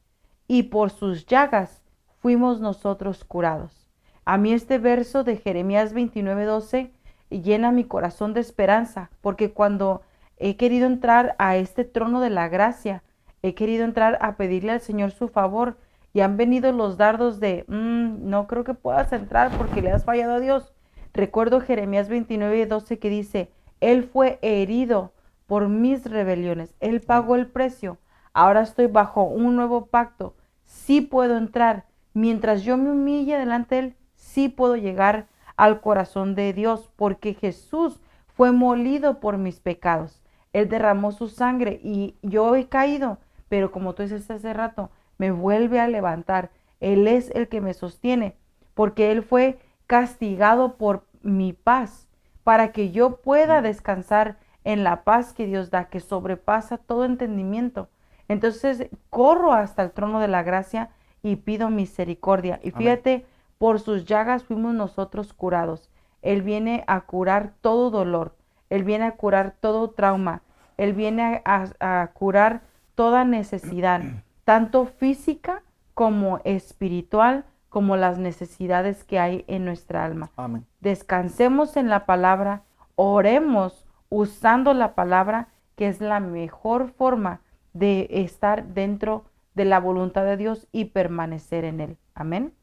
y por sus llagas fuimos nosotros curados. A mí este verso de Jeremías 29:12 llena mi corazón de esperanza, porque cuando he querido entrar a este trono de la gracia, he querido entrar a pedirle al Señor su favor, y han venido los dardos de, no creo que puedas entrar porque le has fallado a Dios. Recuerdo Jeremías 29:12 que dice, Él fue herido por mis rebeliones, Él pagó el precio, ahora estoy bajo un nuevo pacto, sí puedo entrar, mientras yo me humille delante de Él, sí puedo llegar al corazón de Dios, porque Jesús fue molido por mis pecados, Él derramó su sangre y yo he caído, pero como tú dices hace rato, me vuelve a levantar, Él es el que me sostiene, porque Él fue castigado por mi paz, para que yo pueda descansar en la paz que Dios da, que sobrepasa todo entendimiento. Entonces corro hasta el trono de la gracia y pido misericordia. Y fíjate, amén, por sus llagas fuimos nosotros curados. Él viene a curar todo dolor, Él viene a curar todo trauma, Él viene a curar toda necesidad, tanto física como espiritual, como las necesidades que hay en nuestra alma. Amén. Descansemos en la palabra, oremos usando la palabra, que es la mejor forma de estar dentro de la voluntad de Dios y permanecer en Él. Amén.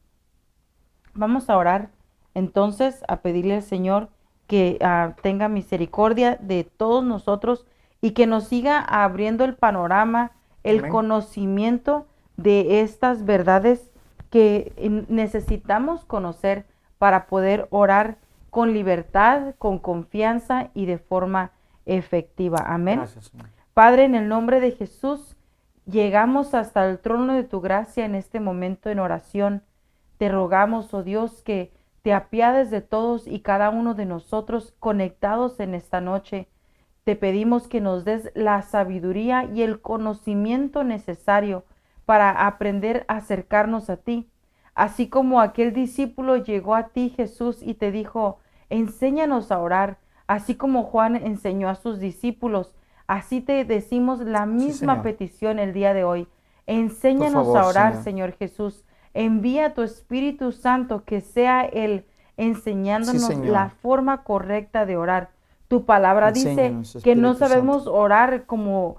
Vamos a orar entonces, a pedirle al Señor que tenga misericordia de todos nosotros y que nos siga abriendo el panorama, el Amén, conocimiento de estas verdades que necesitamos conocer para poder orar con libertad, con confianza y de forma efectiva. Amén. Gracias, Señor. Padre, en el nombre de Jesús, llegamos hasta el trono de tu gracia en este momento en oración. Te rogamos, oh Dios, que te apiades de todos y cada uno de nosotros conectados en esta noche. Te pedimos que nos des la sabiduría y el conocimiento necesario para aprender a acercarnos a ti. Así como aquel discípulo llegó a ti, Jesús, y te dijo, enséñanos a orar. Así como Juan enseñó a sus discípulos, así te decimos la misma Señor. petición el día de hoy. Enséñanos favor, a orar, Señor. Señor Jesús. Envía tu Espíritu Santo que sea Él enseñándonos Señor. la forma correcta de orar. Tu palabra dice Enséñanos, que no Espíritu sabemos Santo. orar como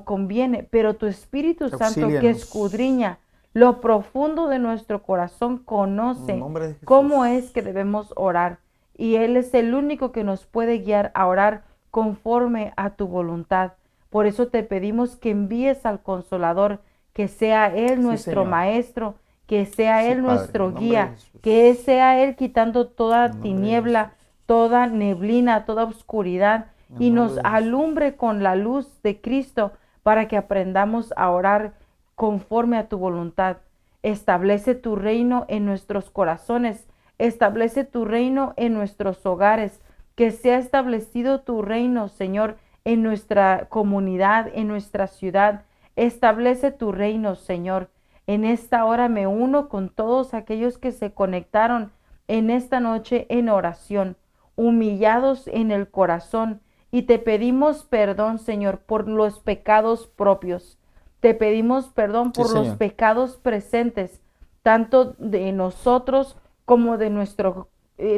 conviene, pero tu Espíritu Santo que Auxílianos. escudriña lo profundo de nuestro corazón En conoce el nombre de Jesús. cómo es que debemos orar. Y Él es el único que nos puede guiar a orar conforme a tu voluntad. Por eso te pedimos que envíes al Consolador, que sea Él nuestro Señor. Maestro, que sea Sí, Él Padre, nuestro en nombre de guía, Jesús. que sea Él quitando toda En nombre de tiniebla, Jesús. toda neblina, toda oscuridad, En y nombre nos de Jesús. alumbre con la luz de Cristo para que aprendamos a orar conforme a tu voluntad. Establece tu reino en nuestros corazones, establece tu reino en nuestros hogares, que sea establecido tu reino, Señor, en nuestra comunidad, en nuestra ciudad. Establece tu reino, Señor. En esta hora me uno con todos aquellos que se conectaron en esta noche en oración, humillados en el corazón, y te pedimos perdón, Señor, por los pecados propios. Te pedimos perdón por los Señor. pecados presentes, tanto de nosotros como de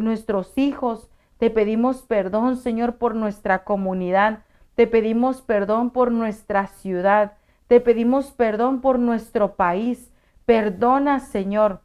nuestros hijos. Te pedimos perdón, Señor, por nuestra comunidad. Te pedimos perdón por nuestra ciudad. Te pedimos perdón por nuestro país. Perdona, Señor,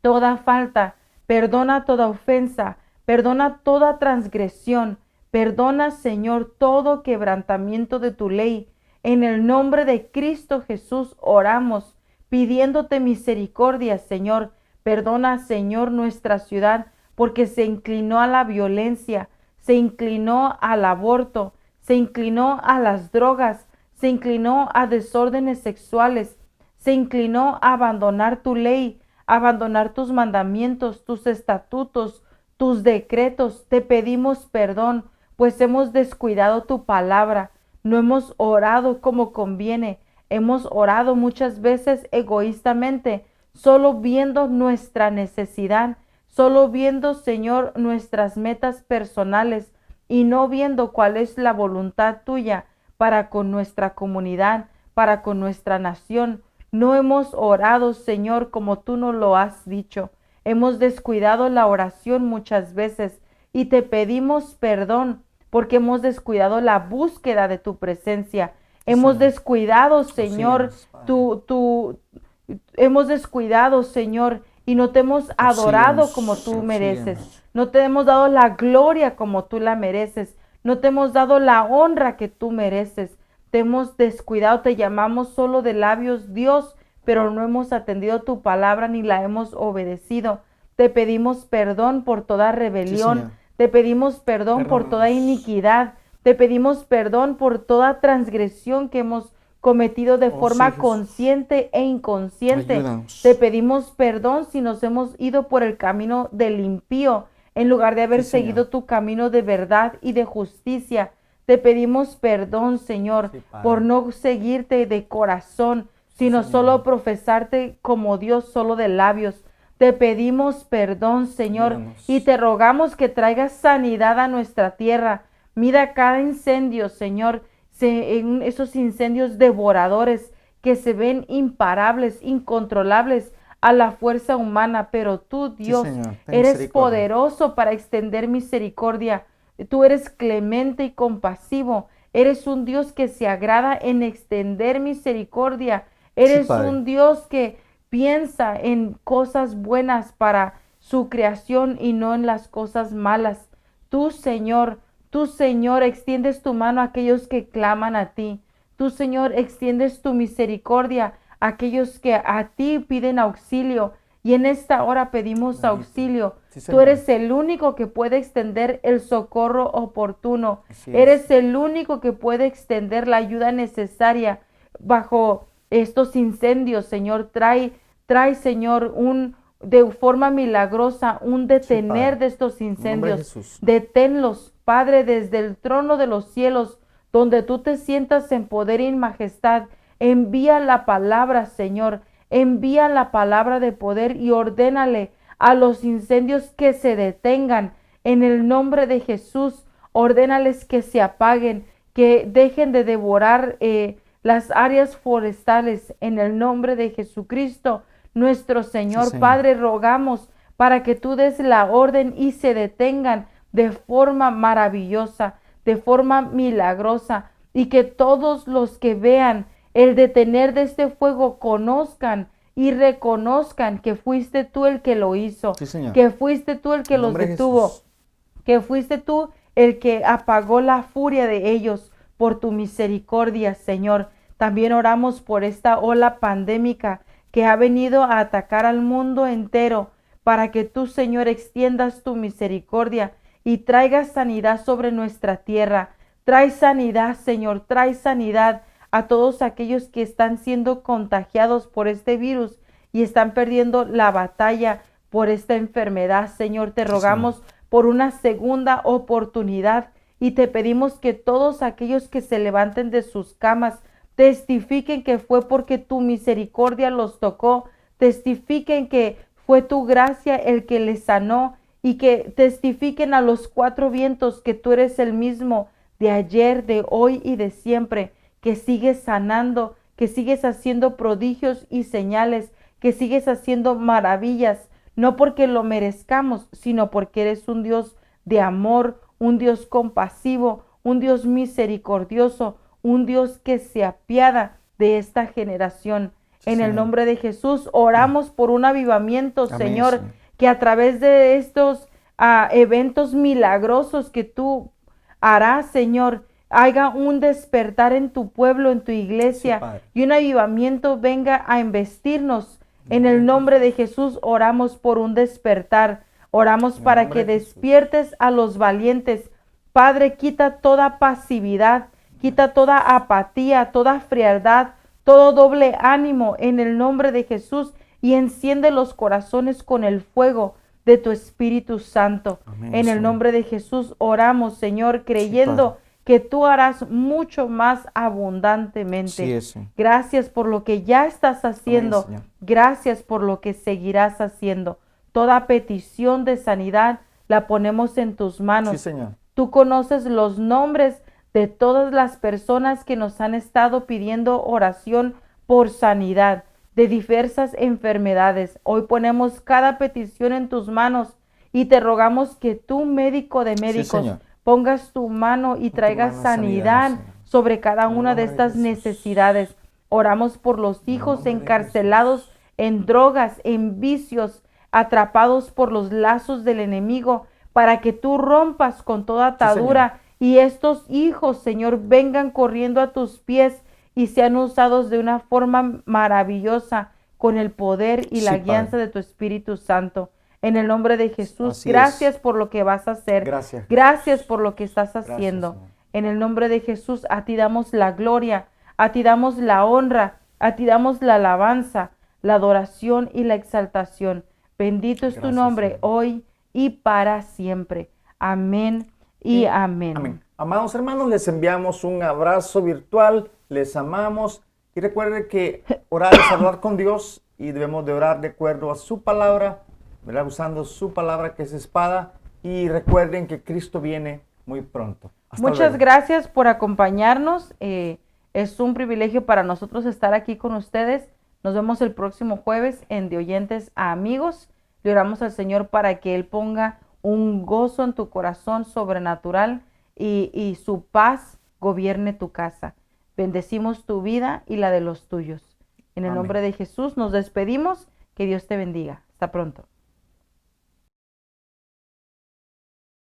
toda falta. Perdona toda ofensa. Perdona toda transgresión. Perdona, Señor, todo quebrantamiento de tu ley. En el nombre de Cristo Jesús oramos, pidiéndote misericordia, Señor. Perdona, Señor, nuestra ciudad, porque se inclinó a la violencia, se inclinó al aborto, se inclinó a las drogas, se inclinó a desórdenes sexuales, se inclinó a abandonar tu ley, a abandonar tus mandamientos, tus estatutos, tus decretos. Te pedimos perdón, pues hemos descuidado tu palabra. No hemos orado como conviene. Hemos orado muchas veces egoístamente, solo viendo nuestra necesidad, solo viendo, Señor, nuestras metas personales y no viendo cuál es la voluntad tuya para con nuestra comunidad, para con nuestra nación. No hemos orado, Señor, como tú nos lo has dicho. Hemos descuidado la oración muchas veces y te pedimos perdón porque hemos descuidado la búsqueda de tu presencia. Hemos Señor. descuidado, Señor, Auxílianos, hemos descuidado, Señor, y no te hemos adorado Auxílianos, como tú mereces. auxílianos. No te hemos dado la gloria como tú la mereces. No te hemos dado la honra que tú mereces. Te hemos descuidado, te llamamos solo de labios Dios, pero no hemos atendido tu palabra ni la hemos obedecido. Te pedimos perdón por toda rebelión. Señor. Te pedimos perdón por toda Perdónanos. iniquidad. Te pedimos perdón por toda transgresión que hemos cometido de Oh, forma sí, Jesús. consciente e inconsciente. Ayúdanos. Te pedimos perdón si nos hemos ido por el camino del impío, en lugar de haber Sí, Señor. seguido tu camino de verdad y de justicia. Te pedimos perdón, Señor, Sí, Padre. por no seguirte de corazón, sino Señor. solo profesarte como Dios solo de labios. Te pedimos perdón, Señor, Ayúdanos. y te rogamos que traigas sanidad a nuestra tierra. Mira cada incendio, Señor, en esos incendios devoradores que se ven imparables, incontrolables a la fuerza humana, pero tú, Dios, Señor, ten eres misericordia. poderoso para extender misericordia. Tú eres clemente y compasivo. Eres un Dios que se agrada en extender misericordia. Eres Padre. un Dios que piensa en cosas buenas para su creación y no en las cosas malas. Tú, Señor, extiendes tu mano a aquellos que claman a ti. Tú, Señor, extiendes tu misericordia a aquellos que a ti piden auxilio. Y en esta hora pedimos Bendito. auxilio. Sí, Tú Señor. eres el único que puede extender el socorro oportuno. Así es. Eres el único que puede extender la ayuda necesaria bajo estos incendios, Señor. Trae, Señor, de forma milagrosa, un detener Padre. de estos En el nombre de incendios. Jesús. Deténlos, Padre, desde el trono de los cielos, donde tú te sientas en poder y en majestad. Envía la palabra, Señor. Envía la palabra de poder y ordénale a los incendios que se detengan. En el nombre de Jesús, ordénales que se apaguen, que dejen de devorar las áreas forestales. En el nombre de Jesucristo, nuestro Señor. Señor. Padre, rogamos para que tú des la orden y se detengan de forma maravillosa, de forma milagrosa, y que todos los que vean el detener de este fuego conozcan y reconozcan que fuiste tú el que lo hizo, Sí, Señor. que fuiste tú el que En el los nombre de detuvo, Jesús. que fuiste tú el que apagó la furia de ellos por tu misericordia, Señor. También oramos por esta ola pandémica que ha venido a atacar al mundo entero, para que tú, Señor, extiendas tu misericordia y traigas sanidad sobre nuestra tierra. Trae sanidad, Señor, trae sanidad a todos aquellos que están siendo contagiados por este virus y están perdiendo la batalla por esta enfermedad. Señor, te rogamos por una segunda oportunidad y te pedimos que todos aquellos que se levanten de sus camas testifiquen que fue porque tu misericordia los tocó, testifiquen que fue tu gracia el que les sanó, y que testifiquen a los cuatro vientos que tú eres el mismo de ayer, de hoy y de siempre, que sigues sanando, que sigues haciendo prodigios y señales, que sigues haciendo maravillas, no porque lo merezcamos, sino porque eres un Dios de amor, un Dios compasivo, un Dios misericordioso, un Dios que se apiada de esta generación. Sí, En el Señor. nombre de Jesús oramos por un avivamiento, Amén, Señor, Señor. que a través de estos eventos milagrosos que tú harás, Señor, haya un despertar en tu pueblo, en tu iglesia, Padre. y un avivamiento venga a investirnos. En el nombre de Jesús oramos por un despertar. Oramos En el para nombre que de Jesús. despiertes a los valientes. Padre, quita toda pasividad, quita toda apatía, toda frialdad, todo doble ánimo en el nombre de Jesús, y enciende los corazones con el fuego de tu Espíritu Santo. Amén, En el Señor. nombre de Jesús oramos, Señor, creyendo Padre. que tú harás mucho más abundantemente. Así es, Señor. Gracias por lo que ya estás haciendo. Señor. Gracias por lo que seguirás haciendo. Toda petición de sanidad la ponemos en tus manos. Sí, Señor. Tú conoces los nombres de todas las personas que nos han estado pidiendo oración por sanidad de diversas enfermedades. Hoy ponemos cada petición en tus manos y te rogamos que tú, médico de médicos, Señor. pongas tu mano y tu traigas mano sanidad Señor. sobre cada En el una de nombre de estas Jesús. necesidades. Oramos por los hijos nombre de encarcelados en drogas, en vicios, atrapados por los lazos del enemigo, para que tú rompas con toda atadura y estos hijos, Señor, vengan corriendo a tus pies y sean usados de una forma maravillosa con el poder y la Sí, guianza Padre. de tu Espíritu Santo. En el nombre de Jesús, Así es. gracias por lo que vas a hacer. Gracias. Gracias por lo que estás haciendo. Señor. En el nombre de Jesús, a ti damos la gloria, a ti damos la honra, a ti damos la alabanza, la adoración y la exaltación. Bendito es tu Gracias, nombre Señor. hoy y para siempre. Amén y amén. Amén. Amados hermanos, les enviamos un abrazo virtual, les amamos y recuerden que orar es hablar con Dios y debemos de orar de acuerdo a su palabra, ¿verdad? Usando su palabra que es espada, y recuerden que Cristo viene muy pronto. Hasta Muchas luego. gracias por acompañarnos. Es un privilegio para nosotros estar aquí con ustedes. Nos vemos el próximo jueves en De Oyentes a Amigos. Le oramos al Señor para que Él ponga un gozo en tu corazón sobrenatural y su paz gobierne tu casa. Bendecimos tu vida y la de los tuyos. En el Amén. nombre de Jesús nos despedimos. Que Dios te bendiga. Hasta pronto.